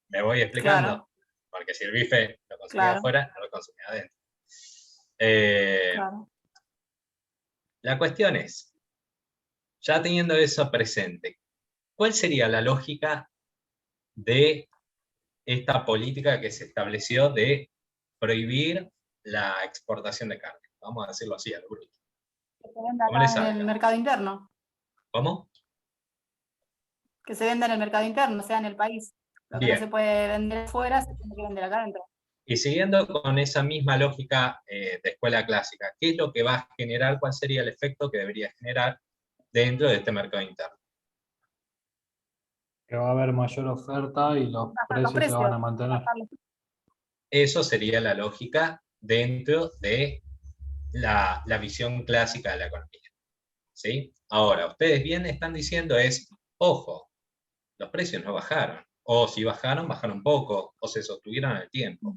¿Me voy explicando? Claro. Porque si el bife lo consumía Claro. afuera, no lo consumía adentro. Claro. La cuestión es, ya teniendo eso presente, ¿cuál sería la lógica de esta política que se estableció de prohibir la exportación de carne? Vamos a decirlo así, al bruto. Que se venda ¿Cómo le acá en el salga? mercado interno. ¿Cómo? Que se venda en el mercado interno, o sea, en el país. Lo que no Bien. se puede vender afuera, se tiene que vender acá adentro. Y siguiendo con esa misma lógica de escuela clásica, ¿qué es lo que va a generar? ¿Cuál sería el efecto que debería generar dentro de este mercado interno? Que va a haber mayor oferta y los Bajar los precios se van a precios. mantener. Bajar los- Eso sería la lógica dentro de la visión clásica de la economía. ¿Sí? Ahora, ustedes bien están diciendo es, ojo, los precios no bajaron, o si bajaron, bajaron poco, o se sostuvieron en el tiempo.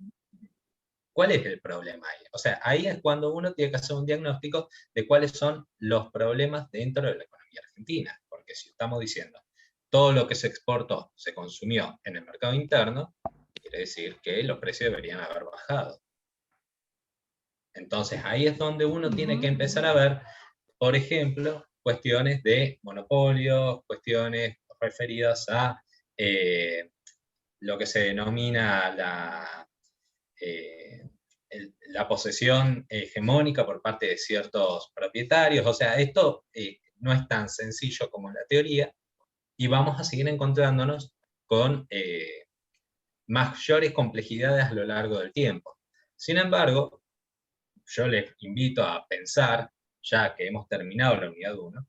¿Cuál es el problema ahí? O sea, ahí es cuando uno tiene que hacer un diagnóstico de cuáles son los problemas dentro de la economía argentina. Porque si estamos diciendo todo lo que se exportó se consumió en el mercado interno, quiere decir que los precios deberían haber bajado. Entonces ahí es donde uno tiene que empezar a ver, por ejemplo, cuestiones de monopolios, cuestiones referidas a lo que se denomina la posesión hegemónica por parte de ciertos propietarios. O sea, esto no es tan sencillo como en la teoría y vamos a seguir encontrándonos con mayores complejidades a lo largo del tiempo. Sin embargo, yo les invito a pensar, ya que hemos terminado la unidad 1,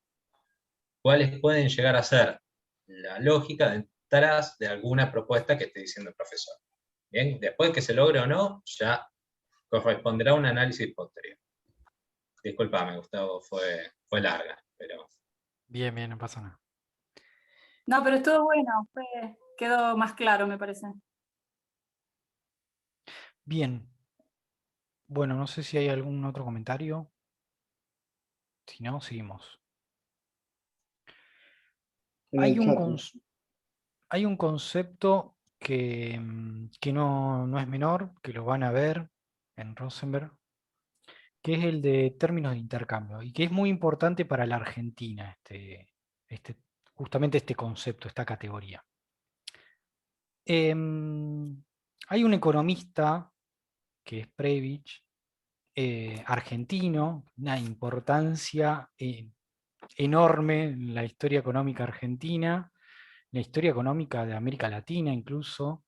cuáles pueden llegar a ser la lógica detrás de alguna propuesta que esté diciendo el profesor. Bien, después que se logre o no, ya corresponderá a un análisis posterior. Disculpame, Gustavo, fue larga, pero... Bien, bien, no pasa nada. No, pero estuvo bueno, quedó más claro, me parece. Bien. Bueno, no sé si hay algún otro comentario. Si no, seguimos. en Hay el un, chat. hay un concepto que no es menor, que lo van a ver en Rosenberg, que es el de términos de intercambio, y que es muy importante para la Argentina, justamente este concepto, esta categoría. Hay un economista, que es Prebisch, argentino, una importancia enorme en la historia económica argentina, la historia económica de América Latina incluso.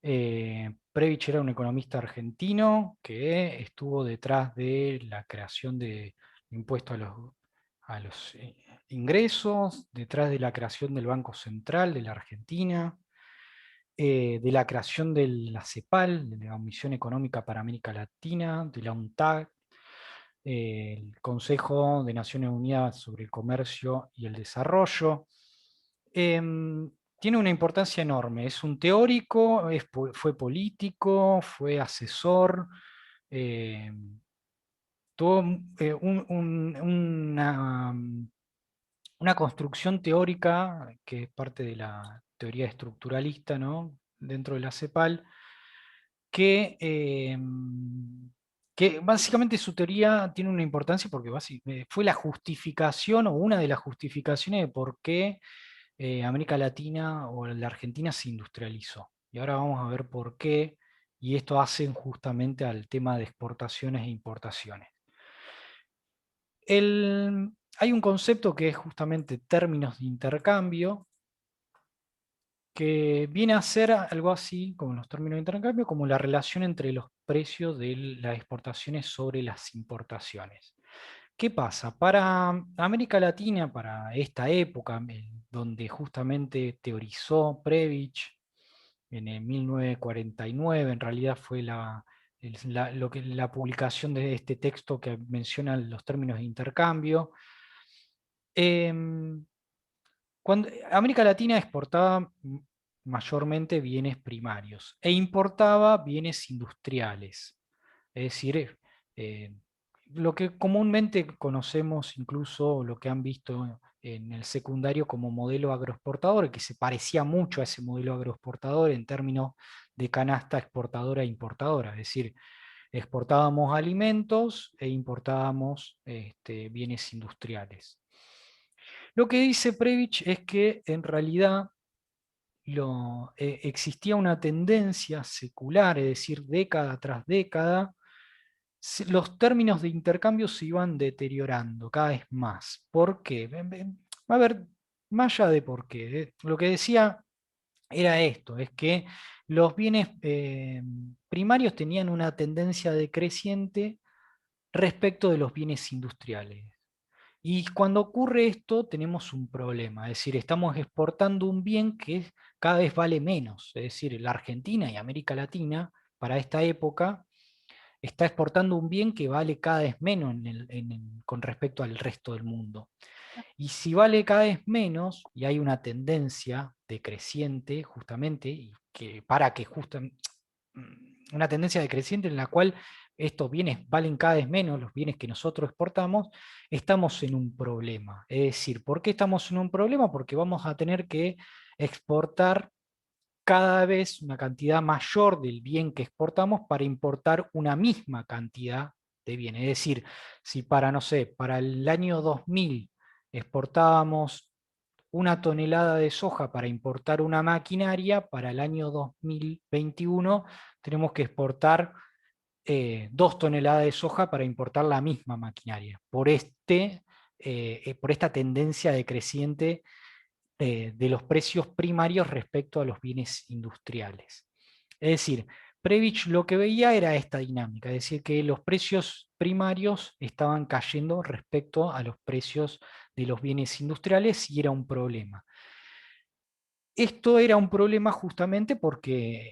Prebisch era un economista argentino que estuvo detrás de la creación de impuestos a los ingresos, detrás de la creación del Banco Central de la Argentina, de la creación de la CEPAL, de la Comisión Económica para América Latina, de la UNTAD, el Consejo de Naciones Unidas sobre el Comercio y el Desarrollo. Tiene una importancia enorme, es un teórico, fue político, fue asesor, tuvo una construcción teórica que es parte de la teoría estructuralista, ¿no?, dentro de la CEPAL, que básicamente su teoría tiene una importancia porque fue la justificación o una de las justificaciones de por qué América Latina o la Argentina se industrializó. Y ahora vamos a ver por qué, y esto hace justamente al tema de exportaciones e importaciones. Hay un concepto que es justamente términos de intercambio, que viene a ser algo así, como los términos de intercambio, como la relación entre los precios de las exportaciones sobre las importaciones. ¿Qué pasa? Para América Latina, para esta época, donde justamente teorizó Prebisch en el 1949, en realidad fue la publicación de este texto que menciona los términos de intercambio. Cuando América Latina exportaba mayormente bienes primarios e importaba bienes industriales, es decir, lo que comúnmente conocemos, incluso lo que han visto en el secundario como modelo agroexportador, que se parecía mucho a ese modelo agroexportador en términos de canasta exportadora e importadora, es decir, exportábamos alimentos e importábamos bienes industriales. Lo que dice Prebisch es que en realidad existía una tendencia secular, es decir, década tras década, los términos de intercambio se iban deteriorando cada vez más. ¿Por qué? A ver, más allá de por qué, lo que decía era esto, es que los bienes primarios tenían una tendencia decreciente respecto de los bienes industriales. Y cuando ocurre esto tenemos un problema, es decir, estamos exportando un bien que cada vez vale menos, es decir, la Argentina y América Latina para esta época está exportando un bien que vale cada vez menos con respecto al resto del mundo. Y si vale cada vez menos, y hay una tendencia decreciente justamente, una tendencia decreciente en la cual estos bienes valen cada vez menos, los bienes que nosotros exportamos, estamos en un problema. Es decir, ¿por qué estamos en un problema? Porque vamos a tener que exportar cada vez una cantidad mayor del bien que exportamos para importar una misma cantidad de bienes. Es decir, si no sé, para el año 2000 exportábamos 1 tonelada de soja para importar una maquinaria, para el año 2021 tenemos que exportar 2 toneladas de soja para importar la misma maquinaria, por esta tendencia decreciente de los precios primarios respecto a los bienes industriales. Es decir, Prebisch lo que veía era esta dinámica, es decir, que los precios primarios estaban cayendo respecto a los precios de los bienes industriales y era un problema. Esto era un problema justamente porque,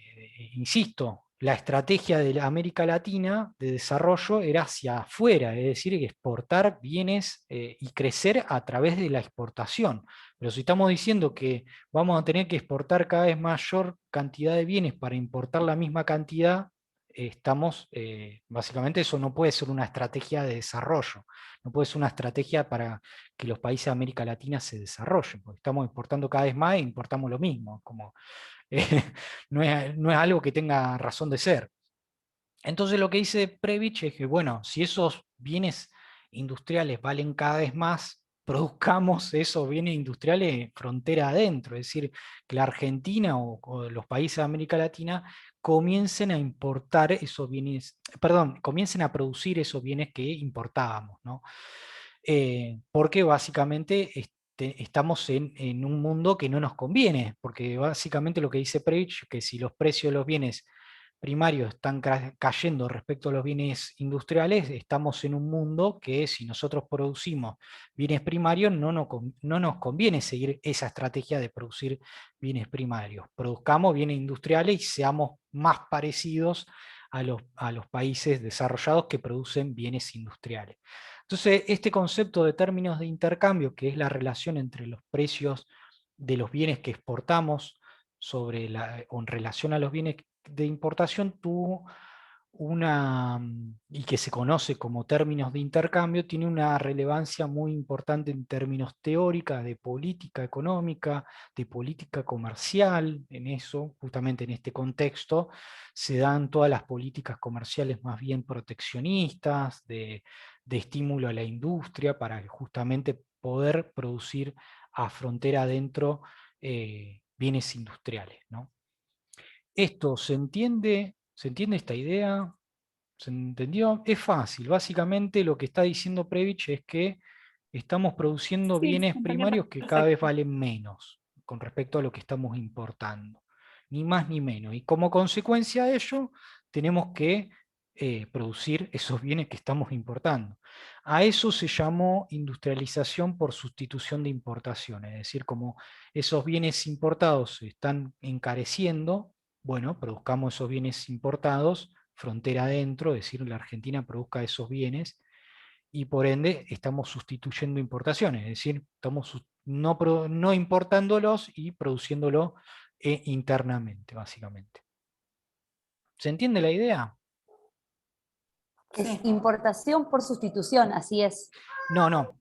insisto, la estrategia de la América Latina de desarrollo era hacia afuera, es decir, exportar bienes y crecer a través de la exportación. Pero si estamos diciendo que vamos a tener que exportar cada vez mayor cantidad de bienes para importar la misma cantidad, básicamente eso no puede ser una estrategia de desarrollo, no puede ser una estrategia para que los países de América Latina se desarrollen, porque estamos exportando cada vez más e importamos lo mismo, como, no es algo que tenga razón de ser. Entonces lo que dice Prebisch es que, bueno, si esos bienes industriales valen cada vez más, produzcamos esos bienes industriales frontera adentro, es decir, que la Argentina o los países de América Latina comiencen a importar esos bienes, perdón, comiencen a producir esos bienes que importábamos, ¿no? Porque básicamente estamos en un mundo que no nos conviene, porque básicamente lo que dice Prebisch, que si los precios de los bienes primarios están cayendo respecto a los bienes industriales, estamos en un mundo que si nosotros producimos bienes primarios no nos conviene seguir esa estrategia de producir bienes primarios. Produzcamos bienes industriales y seamos más parecidos a los países desarrollados que producen bienes industriales. Entonces, este concepto de términos de intercambio, que es la relación entre los precios de los bienes que exportamos o en relación a los bienes de importación, tuvo y que se conoce como términos de intercambio, tiene una relevancia muy importante en términos teóricos, de política económica, de política comercial. En eso, justamente en este contexto, se dan todas las políticas comerciales más bien proteccionistas, de estímulo a la industria, para justamente poder producir a frontera adentro bienes industriales, ¿no? ¿Esto se entiende? ¿Se entiende esta idea? ¿Se entendió? Es fácil. Básicamente lo que está diciendo Prebisch es que estamos produciendo Sí, bienes se entendió primarios que cada vez perfecto. valen menos con respecto a lo que estamos importando. Ni más ni menos. Y como consecuencia de ello, tenemos que producir esos bienes que estamos importando. A eso se llamó industrialización por sustitución de importación. Es decir, como esos bienes importados se están encareciendo, bueno, produzcamos esos bienes importados frontera adentro, es decir, la Argentina produzca esos bienes y por ende estamos sustituyendo importaciones, es decir, estamos no importándolos y produciéndolo internamente, básicamente. ¿Se entiende la idea? Es Sí. importación por sustitución, así es. No.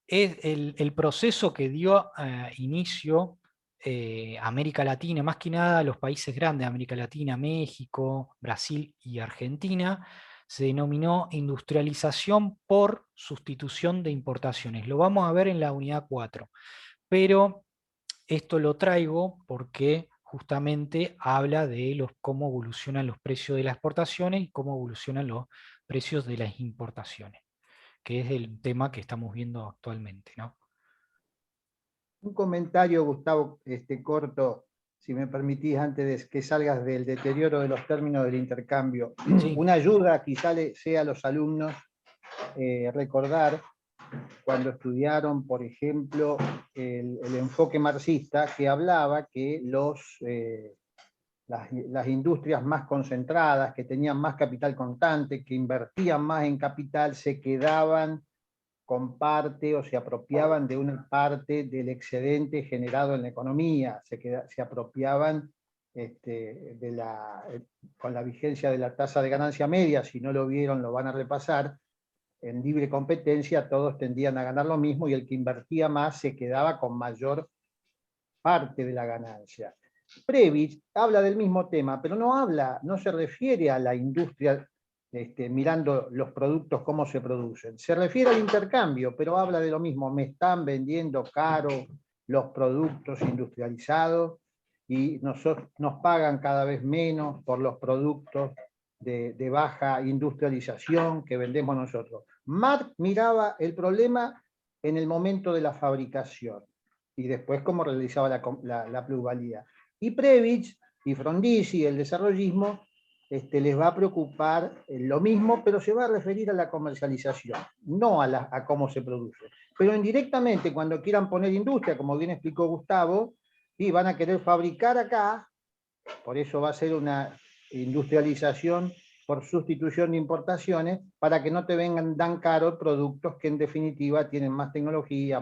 Es el proceso que dio inicio América Latina, más que nada los países grandes de América Latina, México, Brasil y Argentina, se denominó industrialización por sustitución de importaciones. Lo vamos a ver en la unidad 4, pero esto lo traigo porque justamente habla de cómo evolucionan los precios de las exportaciones y cómo evolucionan los precios de las importaciones, que es el tema que estamos viendo actualmente, ¿no? Un comentario, Gustavo, corto, si me permitís, antes de que salgas del deterioro de los términos del intercambio. Sí. Una ayuda quizá sea a los alumnos recordar cuando estudiaron, por ejemplo, el enfoque marxista, que hablaba que las industrias más concentradas, que tenían más capital contante, que invertían más en capital, se quedaban con parte o se apropiaban de una parte del excedente generado en la economía, se apropiaban con la vigencia de la tasa de ganancia media. Si no lo vieron, lo van a repasar. En libre competencia todos tendían a ganar lo mismo y el que invertía más se quedaba con mayor parte de la ganancia. Prebisch habla del mismo tema, pero no se refiere a la industria mirando los productos, cómo se producen. Se refiere al intercambio, pero habla de lo mismo. Me están vendiendo caro los productos industrializados y nos pagan cada vez menos por los productos de baja industrialización que vendemos nosotros. Marx miraba el problema en el momento de la fabricación y después cómo realizaba la plusvalía. Y Prebisch y Frondizi, el desarrollismo, les va a preocupar lo mismo, pero se va a referir a la comercialización, no a cómo se produce. Pero indirectamente, cuando quieran poner industria, como bien explicó Gustavo, y van a querer fabricar acá, por eso va a ser una industrialización por sustitución de importaciones, para que no te vengan tan caros productos que en definitiva tienen más tecnología.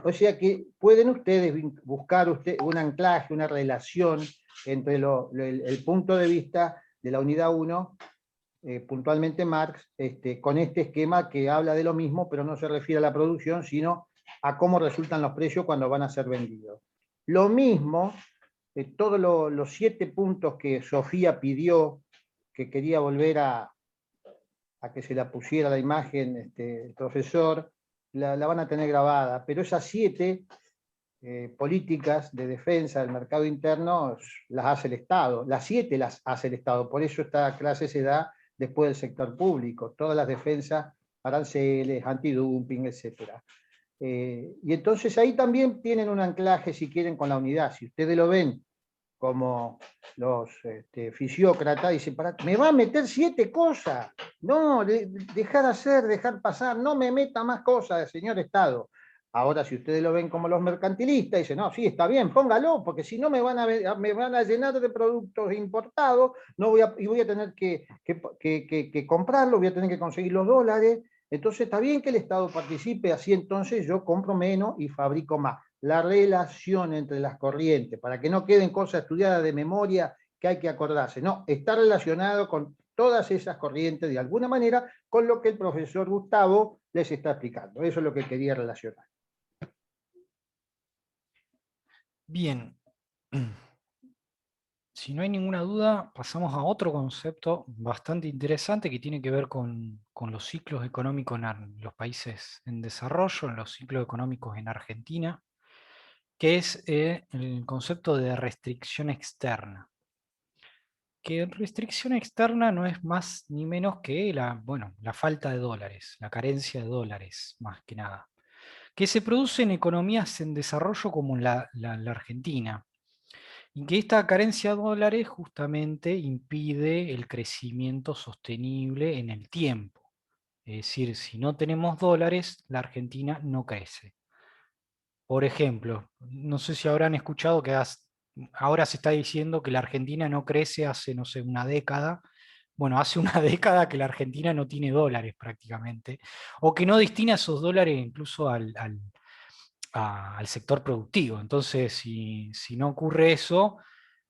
O sea que pueden ustedes buscar un anclaje, una relación entre el punto de vista de la unidad 1 puntualmente Marx, con este esquema que habla de lo mismo, pero no se refiere a la producción, sino a cómo resultan los precios cuando van a ser vendidos. Lo mismo, todos los 7 puntos que Sofía pidió, que quería volver a que se la pusiera la imagen el profesor, la van a tener grabada, pero esas 7 políticas de defensa del mercado interno las hace el Estado, las 7 las hace el Estado, por eso esta clase se da después del sector público, todas las defensas, aranceles, antidumping, etc. Y entonces ahí también tienen un anclaje, si quieren, con la unidad. Si ustedes lo ven como los fisiócratas, dicen, me va a meter 7 cosas, no, dejar hacer, dejar pasar, no me meta más cosas, señor Estado. Ahora, si ustedes lo ven como los mercantilistas, dicen, no, sí, está bien, póngalo, porque si no me van a llenar de productos importados, y voy a tener que comprarlo, voy a tener que conseguir los dólares. Entonces está bien que el Estado participe, así entonces yo compro menos y fabrico más. La relación entre las corrientes, para que no queden cosas estudiadas de memoria que hay que acordarse. No, está relacionado con todas esas corrientes de alguna manera con lo que el profesor Gustavo les está explicando. Eso es lo que quería relacionar. Bien. Si no hay ninguna duda, pasamos a otro concepto bastante interesante que tiene que ver con los ciclos económicos en los países en desarrollo, en los ciclos económicos en Argentina, que es el concepto de restricción externa. Que restricción externa no es más ni menos que la falta de dólares, la carencia de dólares, más que nada, que se produce en economías en desarrollo como la Argentina, y que esta carencia de dólares justamente impide el crecimiento sostenible en el tiempo. Es decir, si no tenemos dólares, la Argentina no crece. Por ejemplo, no sé si habrán escuchado que ahora se está diciendo que la Argentina no crece hace, no sé, una década. Bueno, hace una década que la Argentina no tiene dólares prácticamente, o que no destina esos dólares incluso al sector productivo. Entonces, si no ocurre eso,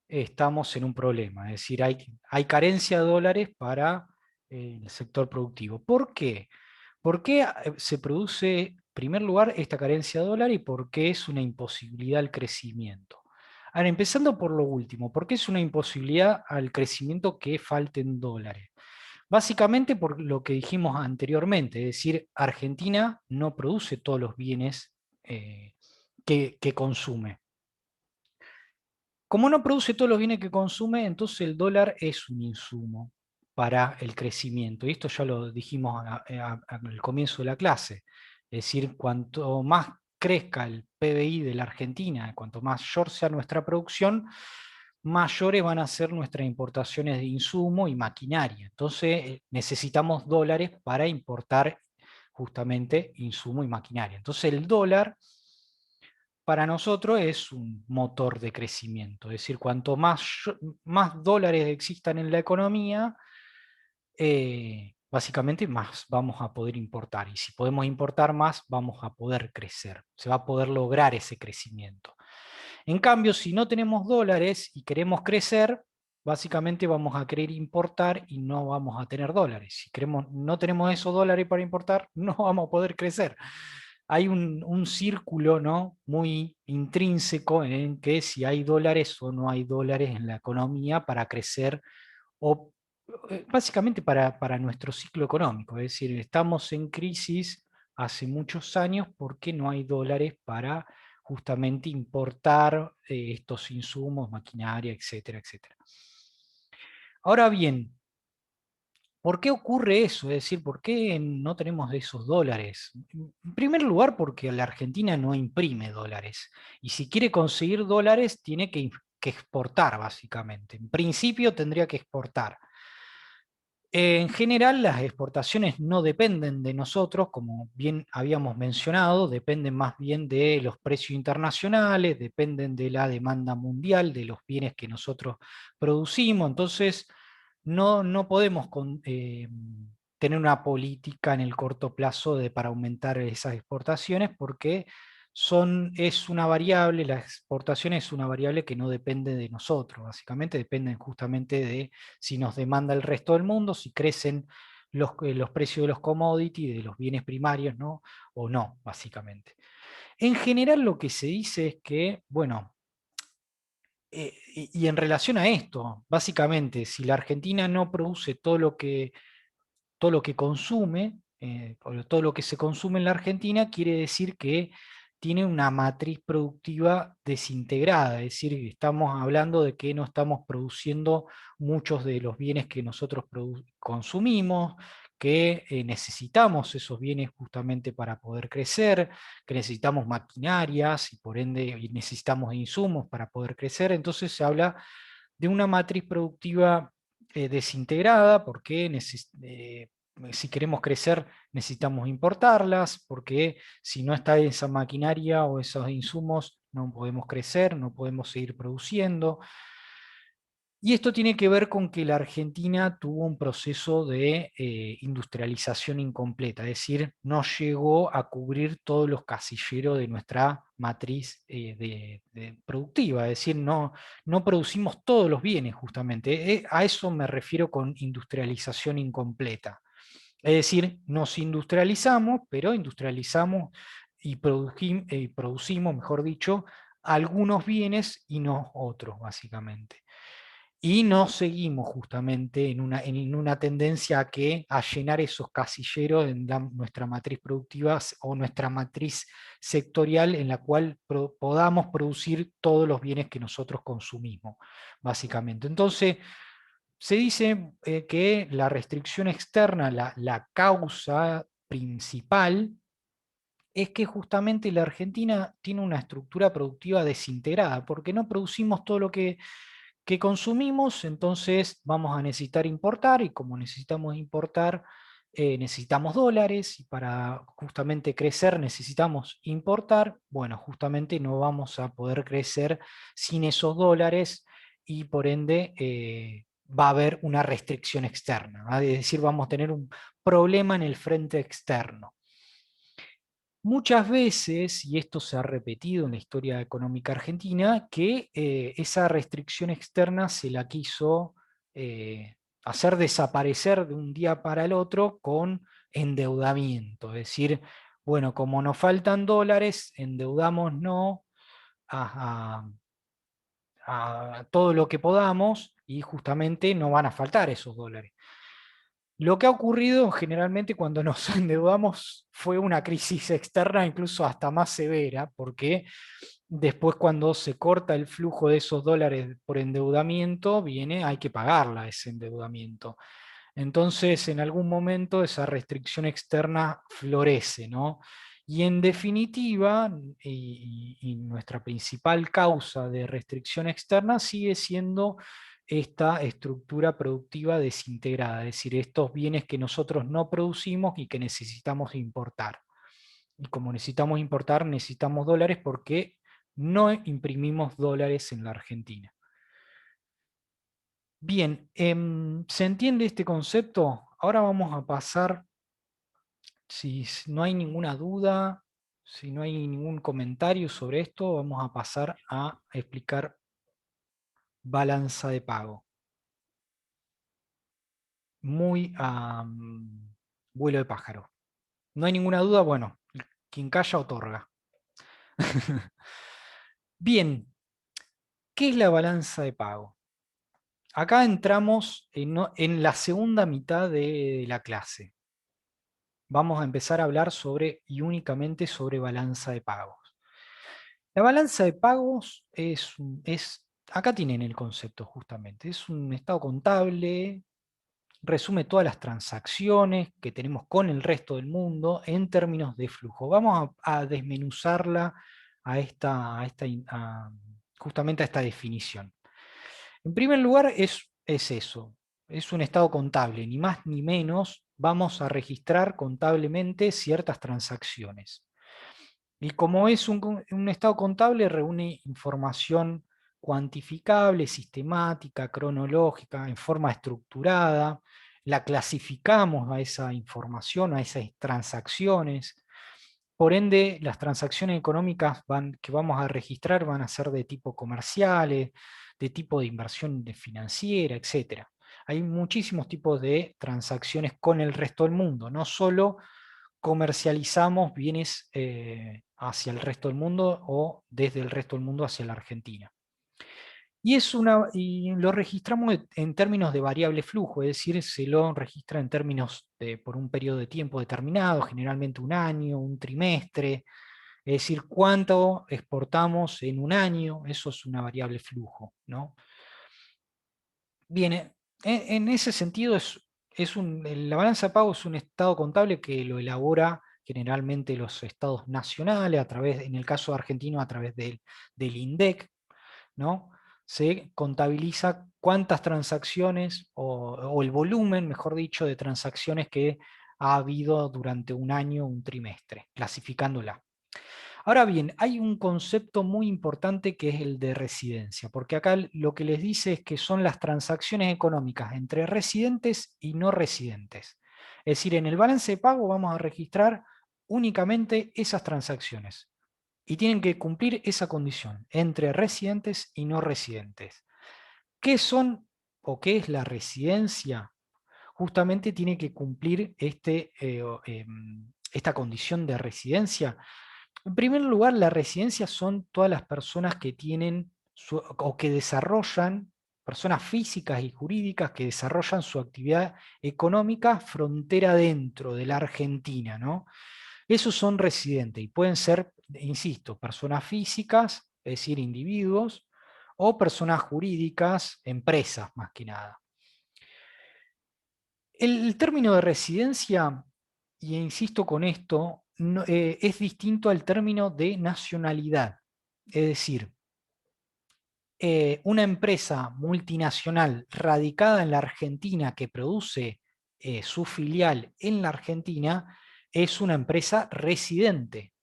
estamos en un problema. Es decir, hay carencia de dólares para el sector productivo. ¿Por qué? ¿Por qué se produce, en primer lugar, esta carencia de dólar y por qué es una imposibilidad al crecimiento? Ahora, empezando por lo último, ¿por qué es una imposibilidad al crecimiento que falten dólares? Básicamente por lo que dijimos anteriormente, es decir, Argentina no produce todos los bienes que consume. Como no produce todos los bienes que consume, entonces el dólar es un insumo para el crecimiento. Y esto ya lo dijimos al comienzo de la clase. Es decir, cuanto más crezca el PBI de la Argentina, cuanto mayor sea nuestra producción, mayores van a ser nuestras importaciones de insumo y maquinaria. Entonces necesitamos dólares para importar justamente insumo y maquinaria. Entonces el dólar para nosotros es un motor de crecimiento. Es decir, cuanto más dólares existan en la economía, básicamente más vamos a poder importar. Y si podemos importar más, vamos a poder crecer. Se va a poder lograr ese crecimiento. En cambio, si no tenemos dólares y queremos crecer, básicamente vamos a querer importar y no vamos a tener dólares. Si no tenemos esos dólares para importar, no vamos a poder crecer. Hay un círculo, ¿no?, muy intrínseco en que si hay dólares o no hay dólares en la economía para crecer, o básicamente para nuestro ciclo económico. Es decir, estamos en crisis hace muchos años porque no hay dólares para justamente importar estos insumos, maquinaria, etcétera, etcétera. Ahora bien, ¿por qué ocurre eso? Es decir, ¿por qué no tenemos esos dólares? En primer lugar, porque la Argentina no imprime dólares. Y si quiere conseguir dólares, tiene que exportar, básicamente. En principio tendría que exportar. En general, las exportaciones no dependen de nosotros, como bien habíamos mencionado, dependen más bien de los precios internacionales, dependen de la demanda mundial, de los bienes que nosotros producimos. Entonces, no podemos tener una política en el corto plazo para aumentar esas exportaciones porque es una variable, la exportación es una variable que no depende de nosotros, básicamente dependen justamente de si nos demanda el resto del mundo, si crecen los precios de los commodities, de los bienes primarios, ¿no? O no, básicamente. En general lo que se dice es que, bueno, y en relación a esto, básicamente, si la Argentina no produce todo lo que consume, o todo lo que se consume en la Argentina, quiere decir que tiene una matriz productiva desintegrada, es decir, que estamos hablando de que no estamos produciendo muchos de los bienes que nosotros consumimos, que necesitamos esos bienes justamente para poder crecer, que necesitamos maquinarias y por ende necesitamos insumos para poder crecer. Entonces se habla de una matriz productiva desintegrada, porque si queremos crecer necesitamos importarlas, porque si no está esa maquinaria o esos insumos no podemos crecer, no podemos seguir produciendo. Y esto tiene que ver con que la Argentina tuvo un proceso de industrialización incompleta, es decir, no llegó a cubrir todos los casilleros de nuestra matriz productiva, es decir, no producimos todos los bienes justamente. A eso me refiero con industrialización incompleta. Es decir, nos industrializamos, pero industrializamos y producimos, mejor dicho, algunos bienes y no otros, básicamente. Y no seguimos justamente en una tendencia a llenar esos casilleros en nuestra matriz productiva o nuestra matriz sectorial en la cual podamos producir todos los bienes que nosotros consumimos, básicamente. Entonces, se dice que la restricción externa, la causa principal, es que justamente la Argentina tiene una estructura productiva desintegrada, porque no producimos todo lo que consumimos, entonces vamos a necesitar importar, y como necesitamos importar, necesitamos dólares, y para justamente crecer necesitamos importar. Bueno, justamente no vamos a poder crecer sin esos dólares, y por ende va a haber una restricción externa, ¿va? Es decir, vamos a tener un problema en el frente externo. Muchas veces, y esto se ha repetido en la historia económica argentina, que esa restricción externa se la quiso hacer desaparecer de un día para el otro con endeudamiento. Es decir, bueno, como nos faltan dólares, endeudámonos a, a todo lo que podamos y justamente no van a faltar esos dólares. Lo que ha ocurrido generalmente cuando nos endeudamos fue una crisis externa incluso hasta más severa, porque después cuando se corta el flujo de esos dólares por endeudamiento, hay que pagarla ese endeudamiento. Entonces en algún momento esa restricción externa florece, ¿no? Y en definitiva, y nuestra principal causa de restricción externa sigue siendo esta estructura productiva desintegrada, es decir, estos bienes que nosotros no producimos y que necesitamos importar. Y como necesitamos importar, necesitamos dólares porque no imprimimos dólares en la Argentina. Bien, ¿se entiende este concepto? Ahora vamos a pasar, si no hay ninguna duda, si no hay ningún comentario sobre esto, vamos a pasar a explicar balanza de pago. Muy a vuelo de pájaro. No hay ninguna duda, bueno, quien calla otorga. Bien, ¿qué es la balanza de pago? Acá entramos en la segunda mitad de la clase. Vamos a empezar a hablar y únicamente sobre balanza de pagos. La balanza de pagos acá tienen el concepto justamente, es un estado contable, resume todas las transacciones que tenemos con el resto del mundo en términos de flujo. Vamos a desmenuzarla justamente a esta definición. En primer lugar es eso, es un estado contable, ni más ni menos. Vamos a registrar contablemente ciertas transacciones. Y como es un estado contable, reúne información cuantificable, sistemática, cronológica, en forma estructurada, la clasificamos a esa información, a esas transacciones, Por ende, las transacciones económicas que vamos a registrar van a ser de tipo comerciales, de tipo de inversión financiera, etc. Hay muchísimos tipos de transacciones con el resto del mundo, no solo comercializamos bienes hacia el resto del mundo o desde el resto del mundo hacia la Argentina. Y lo registramos en términos de variable flujo, es decir, se lo registra en términos por un periodo de tiempo determinado, generalmente un año, un trimestre, es decir, cuánto exportamos en un año, eso es una variable flujo, ¿no? Bien, en ese sentido la balanza de pago es un estado contable que lo elabora generalmente los estados nacionales, en el caso argentino a través del INDEC, ¿no? Se contabiliza cuántas transacciones o el volumen, mejor dicho, de transacciones que ha habido durante un año, un trimestre, clasificándola. Ahora bien, hay un concepto muy importante que es el de residencia, porque acá lo que les dice es que son las transacciones económicas entre residentes y no residentes. Es decir, en el balance de pago vamos a registrar únicamente esas transacciones y tienen que cumplir esa condición entre residentes y no residentes. ¿Qué son o qué es la residencia? Justamente tiene que cumplir esta condición de residencia. En primer lugar, la residencia son todas las personas que tienen o que desarrollan, personas físicas y jurídicas que desarrollan su actividad económica frontera dentro de la Argentina, ¿no? Esos son residentes y pueden ser, insisto, personas físicas, es decir, individuos, o personas jurídicas, empresas más que nada. El término de residencia, y insisto con esto, es distinto al término de nacionalidad. Es decir, una empresa multinacional radicada en la Argentina que produce su filial en la Argentina es una empresa residente,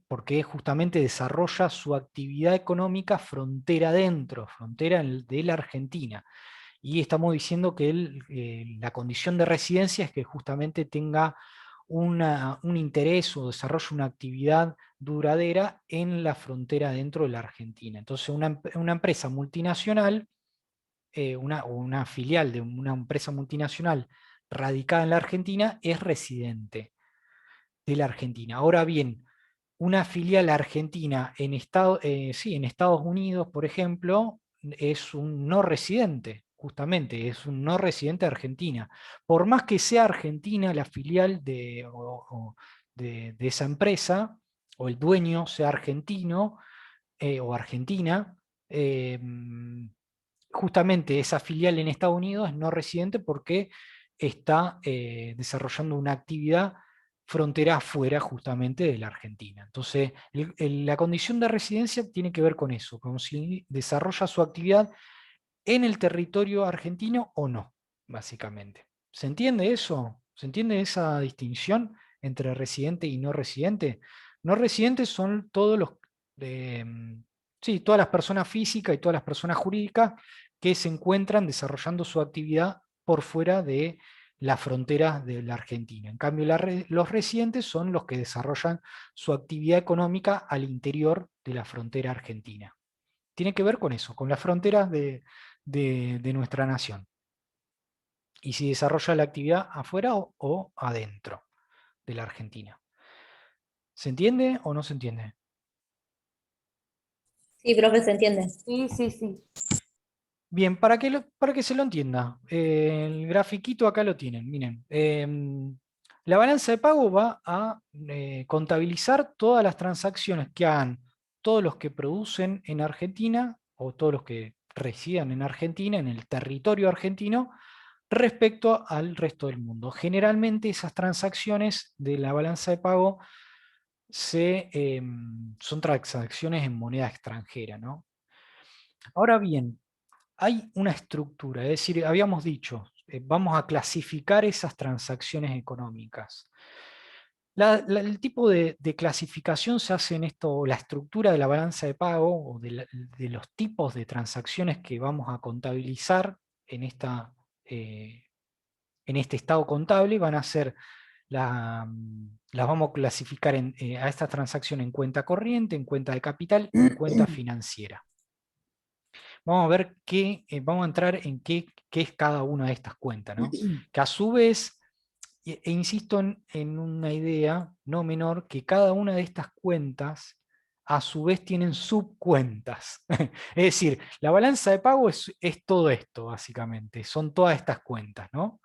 porque justamente desarrolla su actividad económica frontera adentro, frontera de la Argentina. Y estamos diciendo que la condición de residencia es que justamente tenga un interés o desarrolle una actividad duradera en la frontera dentro de la Argentina. Entonces una empresa multinacional, una filial de una empresa multinacional radicada en la Argentina es residente de la Argentina. Ahora bien, una filial argentina en Estados Unidos, por ejemplo, es un no residente, justamente, es un no residente de Argentina. Por más que sea argentina la filial de esa empresa, o el dueño sea argentino o argentina, eh, justamente esa filial en Estados Unidos es no residente porque está desarrollando una actividad frontera afuera justamente de la Argentina. Entonces, la condición de residencia tiene que ver con eso, con si desarrolla su actividad en el territorio argentino o no, básicamente. ¿Se entiende eso? ¿Se entiende esa distinción entre residente y no residente? No residentes son sí, todas las personas físicas y todas las personas jurídicas que se encuentran desarrollando su actividad por fuera de las fronteras de la Argentina. En cambio, los residentes son los que desarrollan su actividad económica al interior de la frontera argentina. Tiene que ver con eso, con las fronteras de nuestra nación. Y si desarrolla la actividad afuera o adentro de la Argentina. ¿Se entiende o no se entiende? Sí, profe, se entiende. Sí, sí, sí. Bien, para que se lo entienda, el grafiquito acá lo tienen, miren. La balanza de pago va a contabilizar todas las transacciones que hagan todos los que producen en Argentina o todos los que residan en Argentina, en el territorio argentino, respecto al resto del mundo. Generalmente esas transacciones de la balanza de pago son transacciones en moneda extranjera, ¿no? Ahora bien, hay una estructura, es decir, habíamos dicho, vamos a clasificar esas transacciones económicas. El tipo de clasificación se hace en esto, la estructura de la balanza de pago o de los tipos de transacciones que vamos a contabilizar en este estado contable van a ser las vamos a clasificar a esta transacción en cuenta corriente, en cuenta de capital y en cuenta financiera. Vamos a ver vamos a entrar en qué es cada una de estas cuentas, ¿no? Que a su vez, insisto en una idea no menor, que cada una de estas cuentas a su vez tienen subcuentas. Es decir, la balanza de pago es todo esto, básicamente, son todas estas cuentas, ¿no?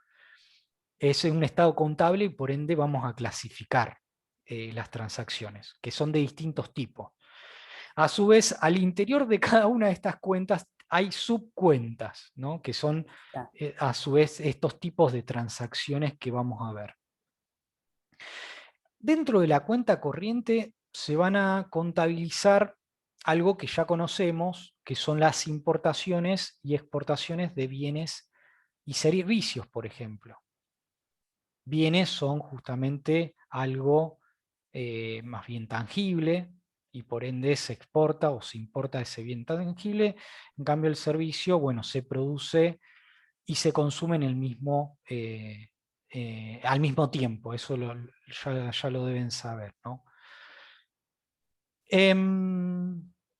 Es un estado contable y por ende vamos a clasificar las transacciones, que son de distintos tipos. A su vez, al interior de cada una de estas cuentas hay subcuentas, ¿no? Que son a su vez estos tipos de transacciones que vamos a ver. Dentro de la cuenta corriente se van a contabilizar algo que ya conocemos, que son las importaciones y exportaciones de bienes y servicios, por ejemplo. Bienes son justamente algo más bien tangible, y por ende se exporta o se importa ese bien tangible. En cambio el servicio, bueno, se produce y se consume en el mismo, al mismo tiempo. Eso ya lo deben saber, ¿no?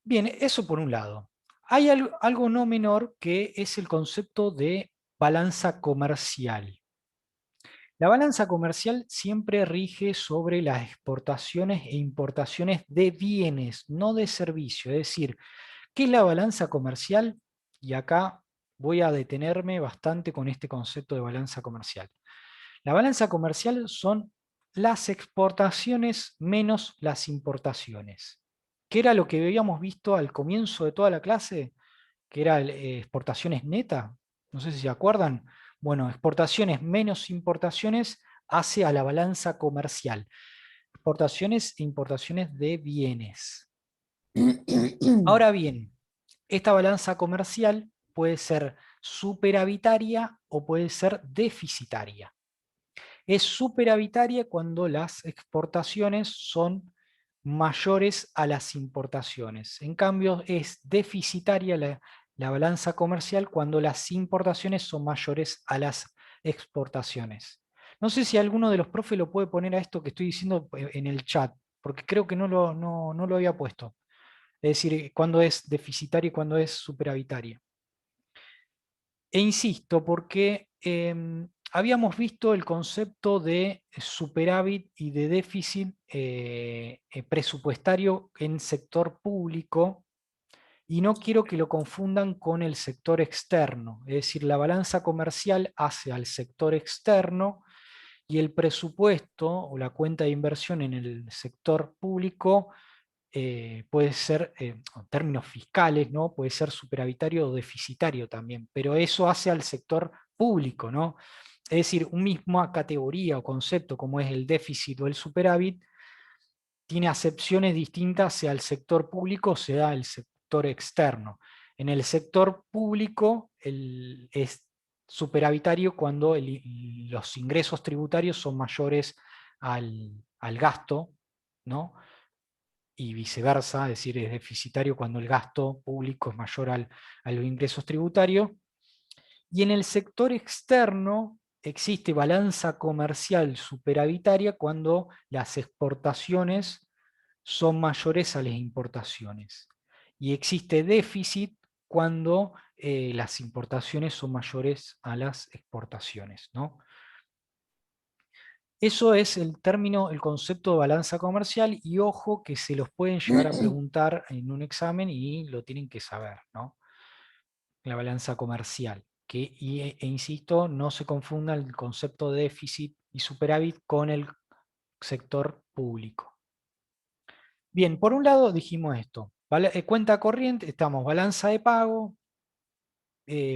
Bien, eso por un lado. Hay algo no menor que es el concepto de balanza comercial. La balanza comercial siempre rige sobre las exportaciones e importaciones de bienes, no de servicios. Es decir, ¿qué es la balanza comercial? Y acá voy a detenerme bastante con este concepto de balanza comercial. La balanza comercial son las exportaciones menos las importaciones. ¿Qué era lo que habíamos visto al comienzo de toda la clase? Que era exportaciones netas. No sé si se acuerdan. Bueno, exportaciones menos importaciones hace a la balanza comercial. Exportaciones e importaciones de bienes. Ahora bien, esta balanza comercial puede ser superavitaria o puede ser deficitaria. Es superavitaria cuando las exportaciones son mayores a las importaciones. En cambio, es deficitaria la balanza comercial cuando las importaciones son mayores a las exportaciones. No sé si alguno de los profes lo puede poner a esto que estoy diciendo en el chat, porque creo que no lo había puesto. Es decir, cuándo es deficitaria y cuándo es superavitaria. E insisto, porque habíamos visto el concepto de superávit y de déficit presupuestario en sector público, y no quiero que lo confundan con el sector externo. Es decir, la balanza comercial hace al sector externo y el presupuesto o la cuenta de inversión en el sector público puede ser, en términos fiscales, ¿no? Puede ser superavitario o deficitario también, pero eso hace al sector público, ¿no? Es decir, una misma categoría o concepto como es el déficit o el superávit, tiene acepciones distintas sea el sector público o sea el sector externo. En el sector público es superavitario cuando los ingresos tributarios son mayores al gasto, ¿no? Y viceversa, es decir, es deficitario cuando el gasto público es mayor a los ingresos tributarios. Y en el sector externo existe balanza comercial superavitaria cuando las exportaciones son mayores a las importaciones. Y existe déficit cuando las importaciones son mayores a las exportaciones, ¿no? Eso es el término, el concepto de balanza comercial, y ojo que se los pueden llegar a preguntar en un examen y lo tienen que saber, ¿no? La balanza comercial. E insisto, no se confunda el concepto de déficit y superávit con el sector público. Bien, por un lado dijimos esto. Cuenta corriente, estamos balanza de pago,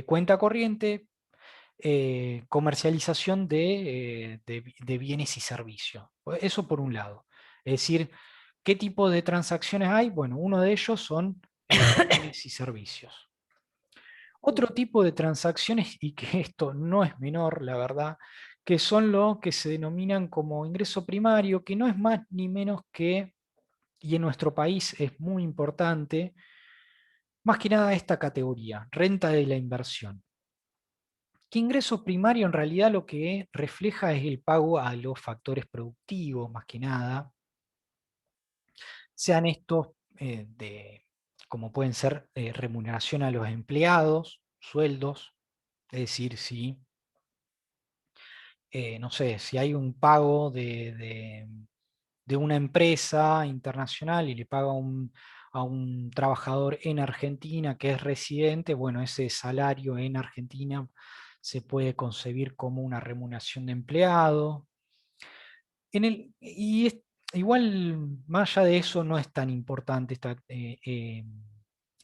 cuenta corriente, comercialización de bienes y servicios. Eso por un lado. Es decir, ¿qué tipo de transacciones hay? Bueno, uno de ellos son bienes y servicios. Otro tipo de transacciones, y que esto no es menor, la verdad, que son lo que se denominan como ingreso primario, que no es más ni menos que, y en nuestro país es muy importante, más que nada esta categoría, renta de la inversión. que ingreso primario en realidad lo que refleja es el pago a los factores productivos, más que nada, sean estos como pueden ser remuneración a los empleados, sueldos, es decir, si, no sé, si hay un pago de una empresa internacional y le paga a un trabajador en Argentina que es residente, bueno, ese salario en Argentina se puede concebir como una remuneración de empleado. Igual, más allá de eso, no es tan importante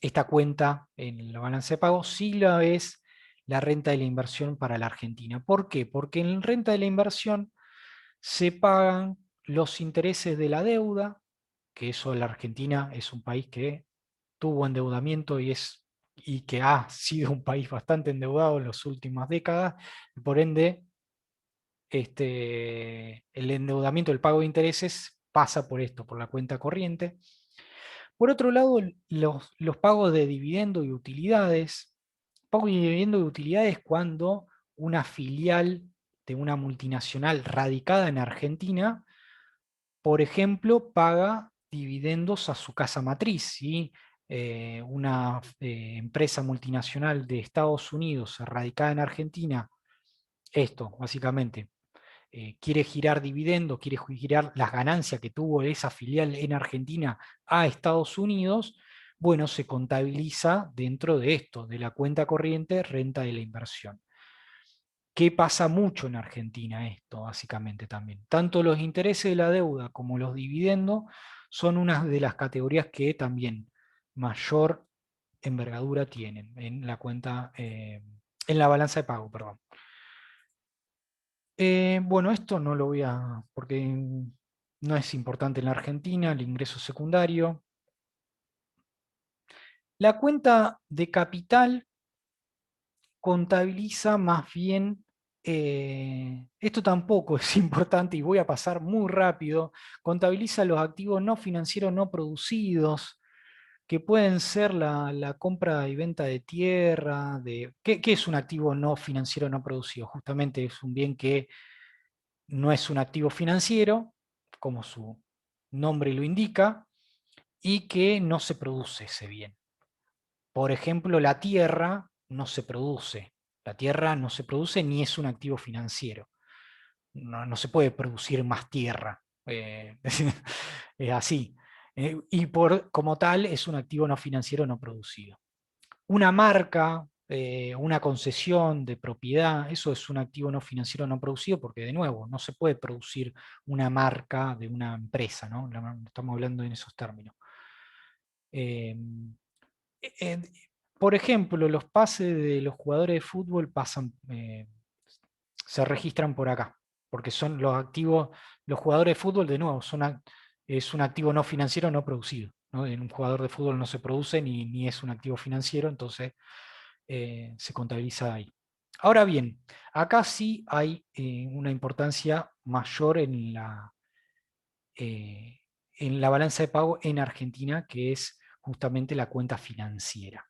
esta cuenta en la balanza de pago, sí la es la renta de la inversión para la Argentina. ¿Por qué? Porque en la renta de la inversión se pagan los intereses de la deuda, que eso la Argentina es un país que tuvo endeudamiento y que ha sido un país bastante endeudado en las últimas décadas, y por ende el endeudamiento, el pago de intereses pasa por esto, por la cuenta corriente. Por otro lado, los pagos de dividendo y utilidades. Pago de dividendo y utilidades cuando una filial de una multinacional radicada en Argentina, por ejemplo, paga dividendos a su casa matriz. ¿Sí? Una empresa multinacional de Estados Unidos radicada en Argentina, esto básicamente, quiere girar dividendos, quiere girar las ganancias que tuvo esa filial en Argentina a Estados Unidos, bueno, se contabiliza dentro de esto, de la cuenta corriente renta de la inversión. ¿Qué pasa mucho en Argentina esto, básicamente también? Tanto los intereses de la deuda como los dividendos son una de las categorías que también mayor envergadura tienen en la cuenta, en la balanza de pago, perdón. Bueno, esto no lo voy a, porque no es importante en la Argentina, el ingreso secundario. La cuenta de capital contabiliza más bien, esto tampoco es importante y voy a pasar muy rápido, contabiliza los activos no financieros no producidos, que pueden ser la compra y venta de tierra, ¿qué es un activo no financiero no producido? Justamente es un bien que no es un activo financiero, como su nombre lo indica, y que no se produce ese bien. Por ejemplo, la tierra no se produce. La tierra no se produce ni es un activo financiero. No se puede producir más tierra. Es así. Y como tal es un activo no financiero no producido. Una marca, una concesión de propiedad, eso es un activo no financiero no producido porque, de nuevo, no se puede producir una marca de una empresa, ¿no? Estamos hablando en esos términos. Eh, eh, por ejemplo, los pases de los jugadores de fútbol se registran por acá, porque son los activos, los jugadores de fútbol, de nuevo, es un activo no financiero no producido, ¿no? En un jugador de fútbol no se produce ni es un activo financiero, entonces se contabiliza ahí. Ahora bien, acá sí hay una importancia mayor en la balanza de pago en Argentina, que es justamente la cuenta financiera.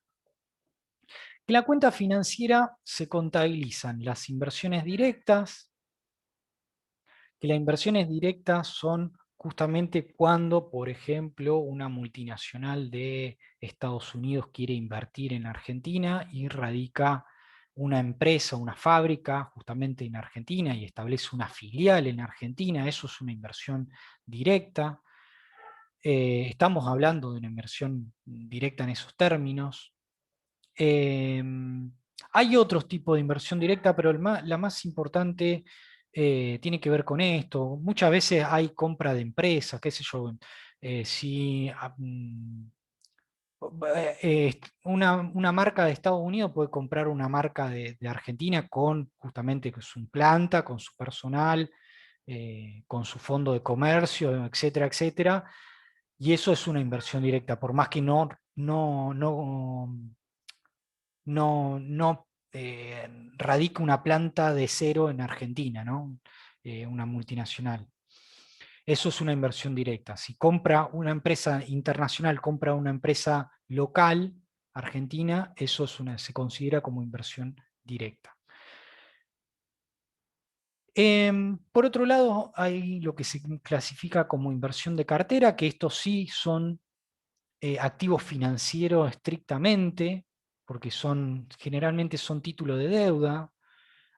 En la cuenta financiera se contabilizan las inversiones directas, que las inversiones directas son justamente cuando, por ejemplo, una multinacional de Estados Unidos quiere invertir en Argentina y radica una empresa, una fábrica justamente en Argentina y establece una filial en Argentina, eso es una inversión directa. Estamos hablando de una inversión directa en esos términos. Hay otros tipos de inversión directa, pero la más importante tiene que ver con esto. Muchas veces hay compra de empresas, qué sé yo. Si una marca de Estados Unidos puede comprar una marca de Argentina con justamente su planta, con su personal, con su fondo de comercio, etcétera, etcétera. Y eso es una inversión directa, por más que no radica una planta de cero en Argentina, ¿no? Una multinacional. Eso es una inversión directa. Si compra una empresa internacional, compra una empresa local, argentina, eso se considera como inversión directa. Por otro lado, hay lo que se clasifica como inversión de cartera, que estos sí son activos financieros estrictamente, porque generalmente son títulos de deuda.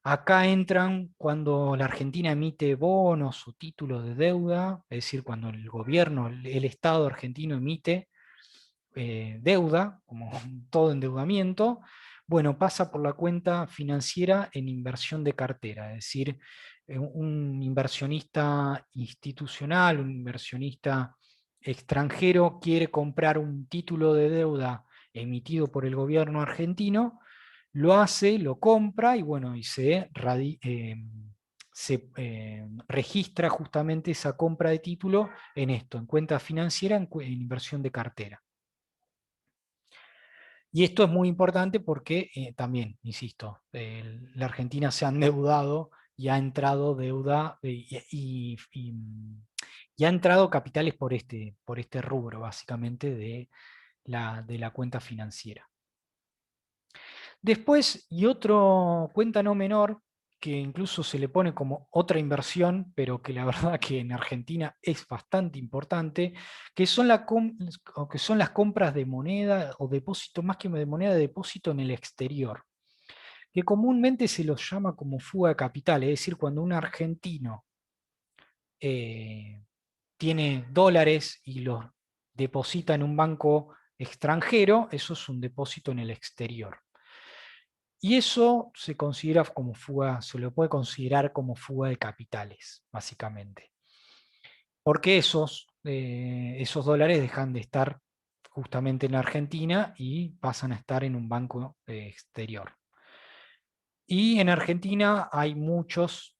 Acá entran cuando la Argentina emite bonos o títulos de deuda, es decir, cuando el gobierno, el Estado argentino emite deuda, como todo endeudamiento, bueno, pasa por la cuenta financiera en inversión de cartera, es decir, un inversionista institucional, un inversionista extranjero quiere comprar un título de deuda emitido por el gobierno argentino, lo hace, lo compra y bueno, y se registra justamente esa compra de título en esto, en cuenta financiera, en inversión de cartera. Y esto es muy importante porque también, insisto, la Argentina se ha endeudado y ha entrado deuda y ha entrado capitales por este rubro, básicamente, de la cuenta financiera. Después, y otro cuenta no menor, que incluso se le pone como otra inversión, pero que la verdad que en Argentina es bastante importante, que son las compras de moneda o depósito, más que de moneda, de depósito en el exterior, que comúnmente se los llama como fuga de capital, es decir, cuando un argentino tiene dólares y los deposita en un banco extranjero, eso es un depósito en el exterior. Y eso se considera como fuga, se lo puede considerar como fuga de capitales, básicamente. Porque esos dólares dejan de estar justamente en la Argentina y pasan a estar en un banco exterior. Y en Argentina hay muchos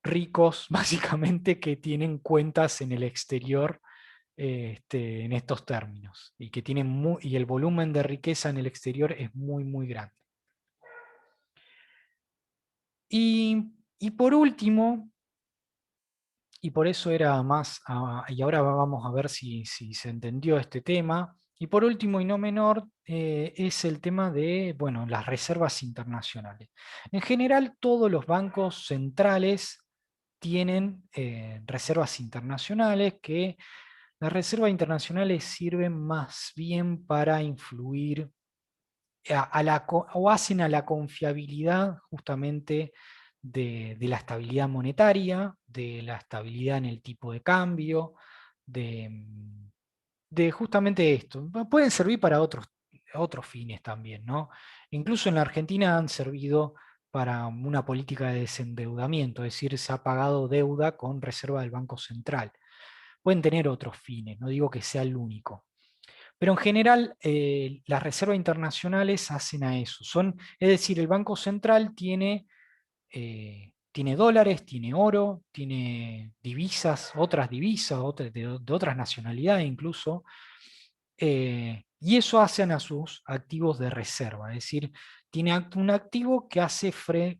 ricos, básicamente, que tienen cuentas en el exterior en estos términos. Y, que tienen y el volumen de riqueza en el exterior es muy, muy grande. Y por último, y por eso era más, y ahora vamos a ver si se entendió este tema, y por último y no menor, es el tema de, bueno, las reservas internacionales. En general, todos los bancos centrales tienen reservas internacionales, que las reservas internacionales sirven más bien para influir o hacen a la confiabilidad justamente de la estabilidad monetaria, de la estabilidad en el tipo de cambio, de justamente esto. Pueden servir para otros fines también, ¿no? Incluso en la Argentina han servido para una política de desendeudamiento, es decir, se ha pagado deuda con reserva del Banco Central. Pueden tener otros fines, no digo que sea el único. Pero en general, las reservas internacionales hacen a eso. Es decir, el Banco Central tiene dólares, tiene oro, tiene divisas, otras divisas, de otras nacionalidades incluso, y eso hacen a sus activos de reserva. Es decir, tiene un activo que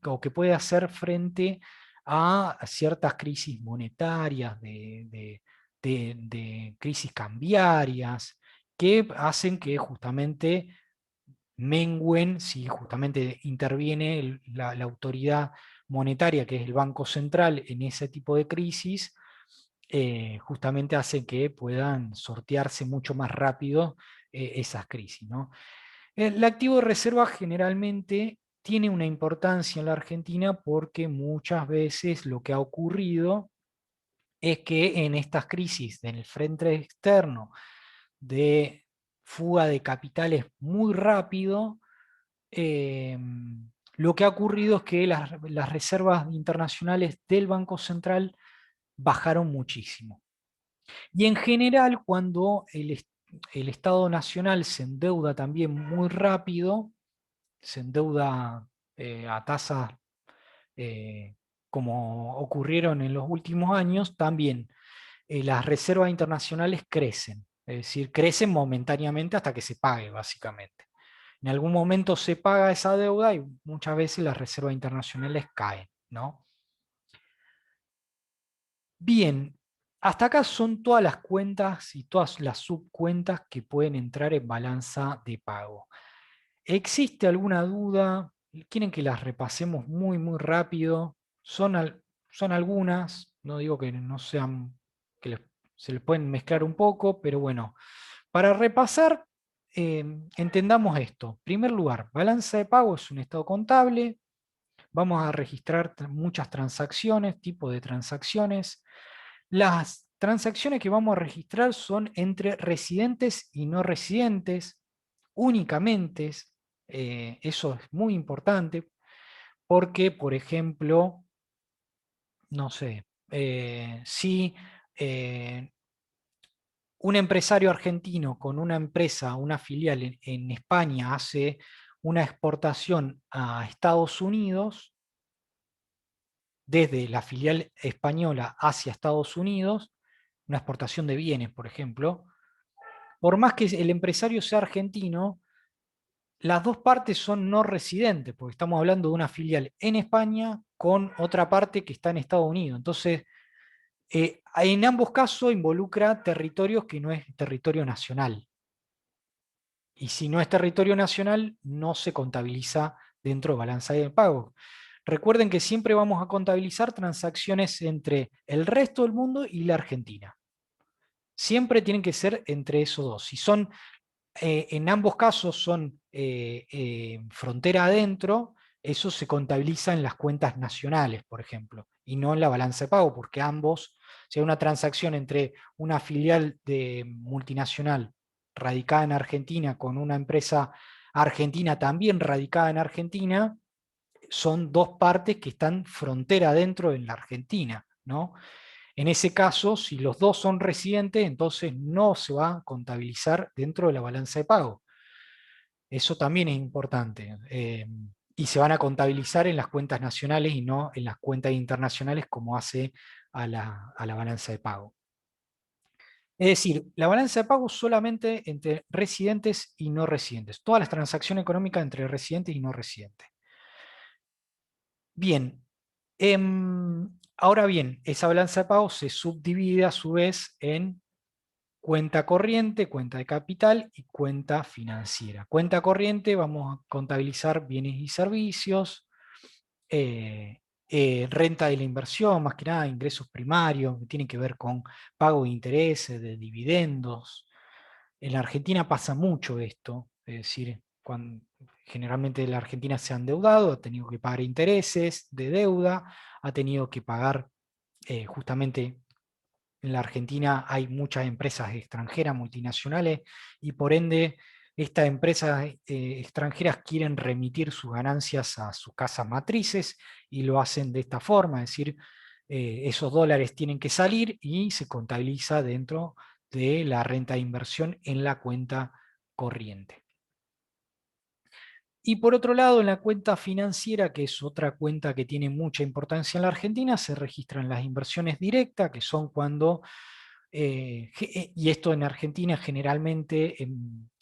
o que puede hacer frente a ciertas crisis monetarias, de crisis cambiarias, que hacen que justamente mengüen, si justamente interviene la autoridad monetaria, que es el Banco Central, en ese tipo de crisis, justamente hace que puedan sortearse mucho más rápido esas crisis, ¿no? El activo de reserva generalmente tiene una importancia en la Argentina porque muchas veces lo que ha ocurrido es que en estas crisis en el frente externo de fuga de capitales muy rápido, lo que ha ocurrido es que las reservas internacionales del Banco Central bajaron muchísimo. Y en general, cuando el Estado Nacional se endeuda también muy rápido, se endeuda a tasas como ocurrieron en los últimos años, también las reservas internacionales crecen. Es decir, crecen momentáneamente hasta que se pague, básicamente. En algún momento se paga esa deuda y muchas veces las reservas internacionales caen, ¿no? Bien, hasta acá son todas las cuentas y todas las subcuentas que pueden entrar en balanza de pago. ¿Existe alguna duda? ¿Quieren que las repasemos muy, muy rápido? son algunas, no digo que no sean, se les pueden mezclar un poco, pero bueno, para repasar, entendamos esto. En primer lugar, balanza de pago es un estado contable, vamos a registrar muchas transacciones, tipos de transacciones. Las transacciones que vamos a registrar son entre residentes y no residentes, únicamente. Eso es muy importante, porque, por ejemplo, no sé, si un empresario argentino con una empresa, una filial en España hace una exportación a Estados Unidos, desde la filial española hacia Estados Unidos, una exportación de bienes, por ejemplo, por más que el empresario sea argentino, las dos partes son no residentes, porque estamos hablando de una filial en España con otra parte que está en Estados Unidos. Entonces, en ambos casos involucra territorios que no es territorio nacional. Y si no es territorio nacional, no se contabiliza dentro de balanza de pagos. Recuerden que siempre vamos a contabilizar transacciones entre el resto del mundo y la Argentina. Siempre tienen que ser entre esos dos. Si son, en ambos casos son frontera adentro, eso se contabiliza en las cuentas nacionales, por ejemplo, y no en la balanza de pago, porque ambos, si hay una transacción entre una filial de multinacional radicada en Argentina con una empresa argentina también radicada en Argentina, son dos partes que están frontera adentro en la Argentina, ¿no? En ese caso, si los dos son residentes, entonces no se va a contabilizar dentro de la balanza de pago. Eso también es importante. Y se van a contabilizar en las cuentas nacionales y no en las cuentas internacionales como hace a la balanza de pago. Es decir, la balanza de pago solamente entre residentes y no residentes. Todas las transacciones económicas entre residentes y no residentes. Bien. Ahora bien, esa balanza de pago se subdivide a su vez en cuenta corriente, cuenta de capital y cuenta financiera. Cuenta corriente vamos a contabilizar bienes y servicios, renta de la inversión, más que nada ingresos primarios, que tienen que ver con pago de intereses, de dividendos. En la Argentina pasa mucho esto, es decir, generalmente la Argentina se ha endeudado, ha tenido que pagar intereses de deuda, ha tenido que pagar justamente. En la Argentina hay muchas empresas extranjeras, multinacionales, y por ende estas empresas extranjeras quieren remitir sus ganancias a sus casas matrices y lo hacen de esta forma, es decir, esos dólares tienen que salir y se contabiliza dentro de la renta de inversión en la cuenta corriente. Y por otro lado, en la cuenta financiera, que es otra cuenta que tiene mucha importancia en la Argentina, se registran las inversiones directas, que son cuando, y esto en Argentina generalmente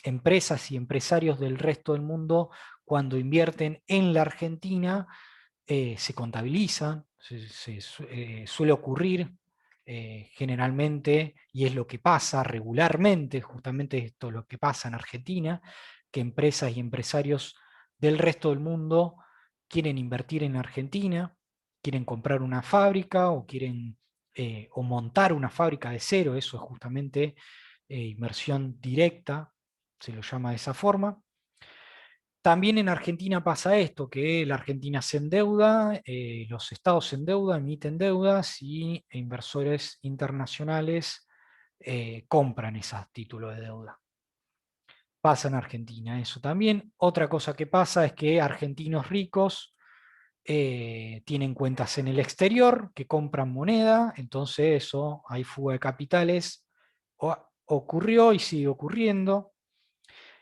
empresas y empresarios del resto del mundo, cuando invierten en la Argentina, se contabilizan, suele ocurrir generalmente, y es lo que pasa regularmente, justamente esto es lo que pasa en Argentina, que empresas y empresarios del resto del mundo quieren invertir en Argentina, quieren comprar una fábrica o quieren o montar una fábrica de cero, eso es justamente inversión directa, se lo llama de esa forma. También en Argentina pasa esto, que la Argentina se endeuda, los estados se endeudan, emiten deudas y inversores internacionales compran esos títulos de deuda. Pasa en Argentina eso también. Otra cosa que pasa es que argentinos ricos tienen cuentas en el exterior que compran moneda, entonces eso, hay fuga de capitales, ocurrió y sigue ocurriendo.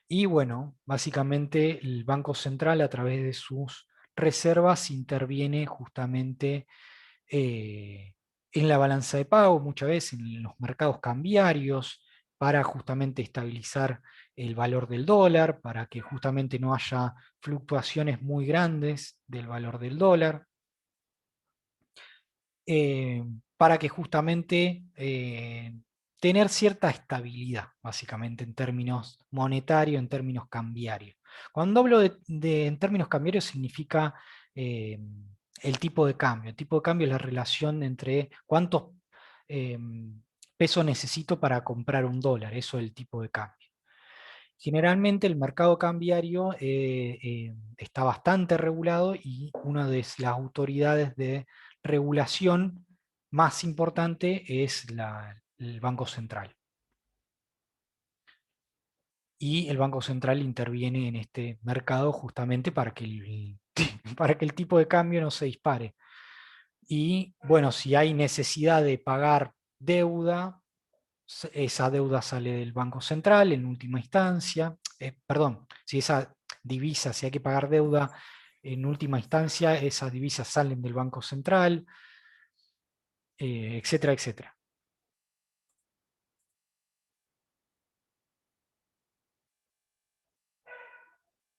Y bueno, básicamente el Banco Central a través de sus reservas interviene justamente en la balanza de pago, muchas veces en los mercados cambiarios, para justamente estabilizar el valor del dólar, para que justamente no haya fluctuaciones muy grandes del valor del dólar, para que justamente tener cierta estabilidad, básicamente, en términos monetarios, en términos cambiarios. Cuando hablo en términos cambiarios significa el tipo de cambio. El tipo de cambio es la relación entre cuántos pesos necesito para comprar un dólar, eso es el tipo de cambio. Generalmente el mercado cambiario está bastante regulado y una de las autoridades de regulación más importante es el Banco Central. Y el Banco Central interviene en este mercado justamente para que para que el tipo de cambio no se dispare. Y bueno, si hay necesidad de pagar deuda, esa deuda sale del Banco Central en última instancia. Perdón, si esa divisa, si hay que pagar deuda en última instancia, esas divisas salen del Banco Central, etcétera, etcétera.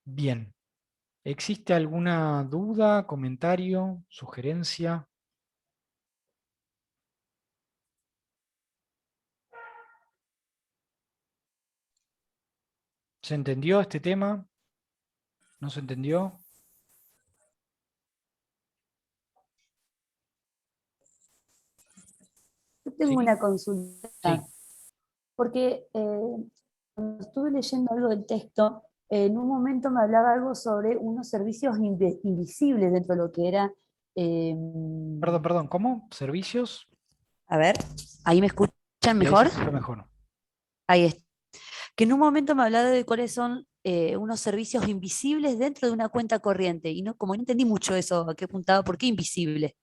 Bien. ¿Existe alguna duda, comentario, sugerencia? ¿Se entendió este tema? ¿No se entendió? Yo tengo ¿Sí? una consulta, Sí. porque cuando estuve leyendo algo del texto, en un momento me hablaba algo sobre unos servicios invisibles dentro de lo que era... eh, Perdón, ¿cómo? ¿Servicios? a ver, ¿ahí me escuchan Sí, ahí se mejor? escucha mejor. Ahí está. Que en un momento me hablaba de cuáles son unos servicios invisibles dentro de una cuenta corriente. Y no, como no entendí mucho eso, a qué apuntaba, ¿por qué invisible?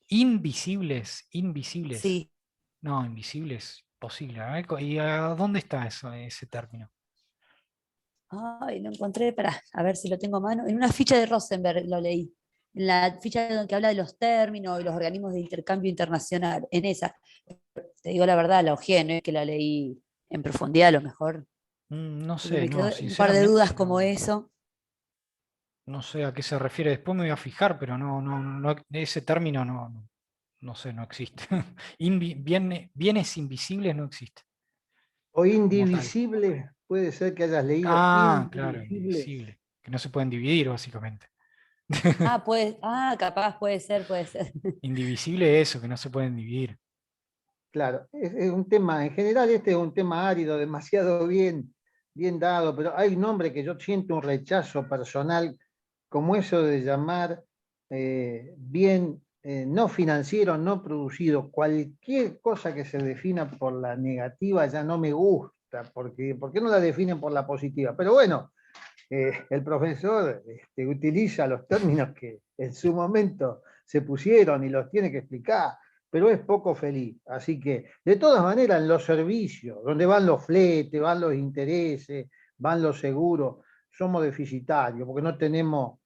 Invisibles, invisibles. Sí. No, invisibles, posible. A ver, ¿y a dónde está eso, ese término? Ay, lo encontré, para a ver si lo tengo a mano. En una ficha de Rosenberg lo leí. En la ficha que habla de los términos y los organismos de intercambio internacional. En esa, te digo la verdad, la hojeé, no es que la leí en profundidad a lo mejor, No porque sé, me no, quedó un par de dudas sinceramente como no, eso. no sé a qué se refiere. Después me voy a fijar, pero ese término no sé, no existe. Bienes invisibles no existe O como tal. indivisible, puede ser que hayas leído Ah, claro, indivisibles. indivisible. Que no se pueden dividir, básicamente. Capaz, puede ser. Indivisible es eso, que no se pueden dividir. Claro, es un tema, en general este es un tema árido, demasiado bien dado, pero hay un nombre que yo siento un rechazo personal, como eso de llamar bien no financiero, no producido. Cualquier cosa que se defina por la negativa ya no me gusta, porque ¿por qué no la definen por la positiva? Pero bueno, el profesor utiliza los términos que en su momento se pusieron y los tiene que explicar, pero es poco feliz. Así que, de todas maneras, en los servicios, donde van los fletes, van los intereses, van los seguros, somos deficitarios, porque no tenemos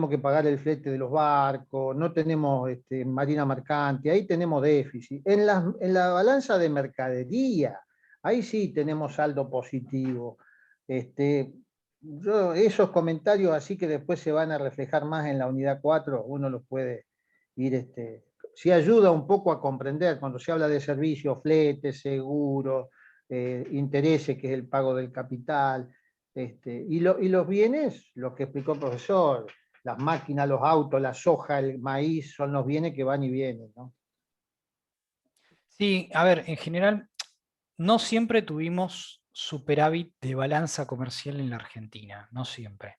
que pagar el flete de los barcos, no tenemos marina mercante, ahí tenemos déficit. En la balanza de mercadería, ahí sí tenemos saldo positivo. Esos comentarios así que después se van a reflejar más en la unidad 4, uno los puede ir, sí ayuda un poco a comprender cuando se habla de servicios, fletes, seguros, intereses, que es el pago del capital, y los bienes, lo que explicó el profesor, las máquinas, los autos, la soja, el maíz, son los bienes que van y vienen, ¿no? Sí, a ver, en general, no siempre tuvimos superávit de balanza comercial en la Argentina, no siempre.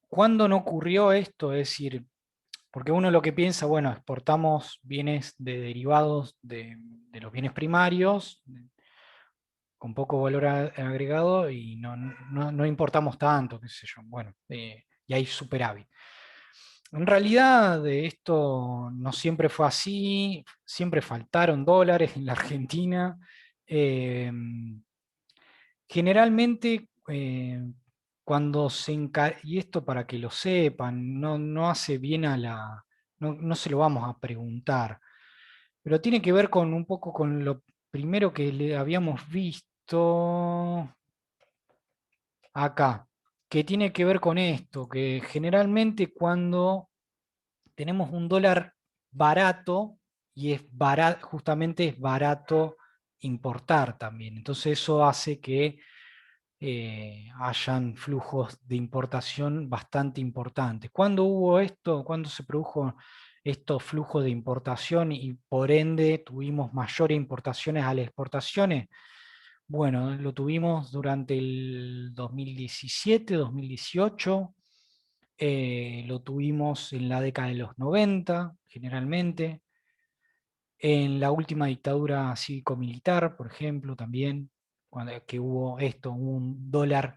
¿Cuándo no ocurrió esto? Es decir, porque uno lo que piensa, bueno, exportamos bienes de derivados de los bienes primarios, con poco valor agregado, y no importamos tanto, qué sé yo, bueno, y hay superávit. En realidad esto no siempre fue así, siempre faltaron dólares en la Argentina. Generalmente cuando y esto para que lo sepan, no hace bien no se lo vamos a preguntar, pero tiene que ver con un poco con lo primero que le habíamos visto acá, que tiene que ver con esto, que generalmente cuando tenemos un dólar barato, y es barato, justamente es barato importar también. Entonces eso hace que hayan flujos de importación bastante importantes. ¿Cuándo hubo esto? ¿Cuándo se produjo estos flujos de importación y por ende tuvimos mayores importaciones a las exportaciones? Bueno, lo tuvimos durante el 2017, 2018, lo tuvimos en la década de los 90, generalmente, en la última dictadura cívico-militar, por ejemplo, también, cuando que hubo un dólar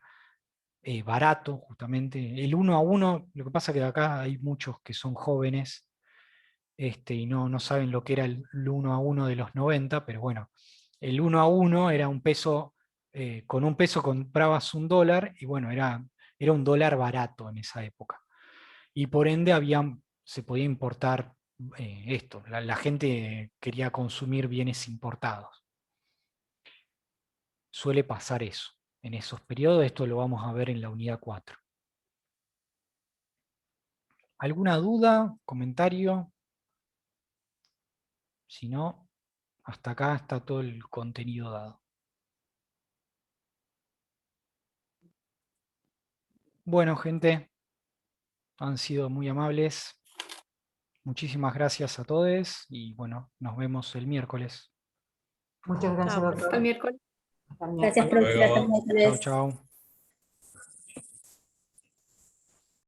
barato, justamente, el 1 a 1, lo que pasa que acá hay muchos que son jóvenes y no saben lo que era el 1 a 1 de los 90, pero bueno, el 1 a 1 era un peso, con un peso comprabas un dólar y bueno, era un dólar barato en esa época. Y por ende se podía importar esto, la gente quería consumir bienes importados. Suele pasar eso. En esos periodos, esto lo vamos a ver en la unidad 4. ¿Alguna duda? ¿Comentario? Si no, hasta acá está todo el contenido dado. Bueno, gente, han sido muy amables. Muchísimas gracias a todos y bueno, nos vemos el miércoles. Muchas gracias, Chao, doctor. Hasta el miércoles. Hasta el Gracias, miércoles. profesora. Luego. Hasta luego. Chao, chao.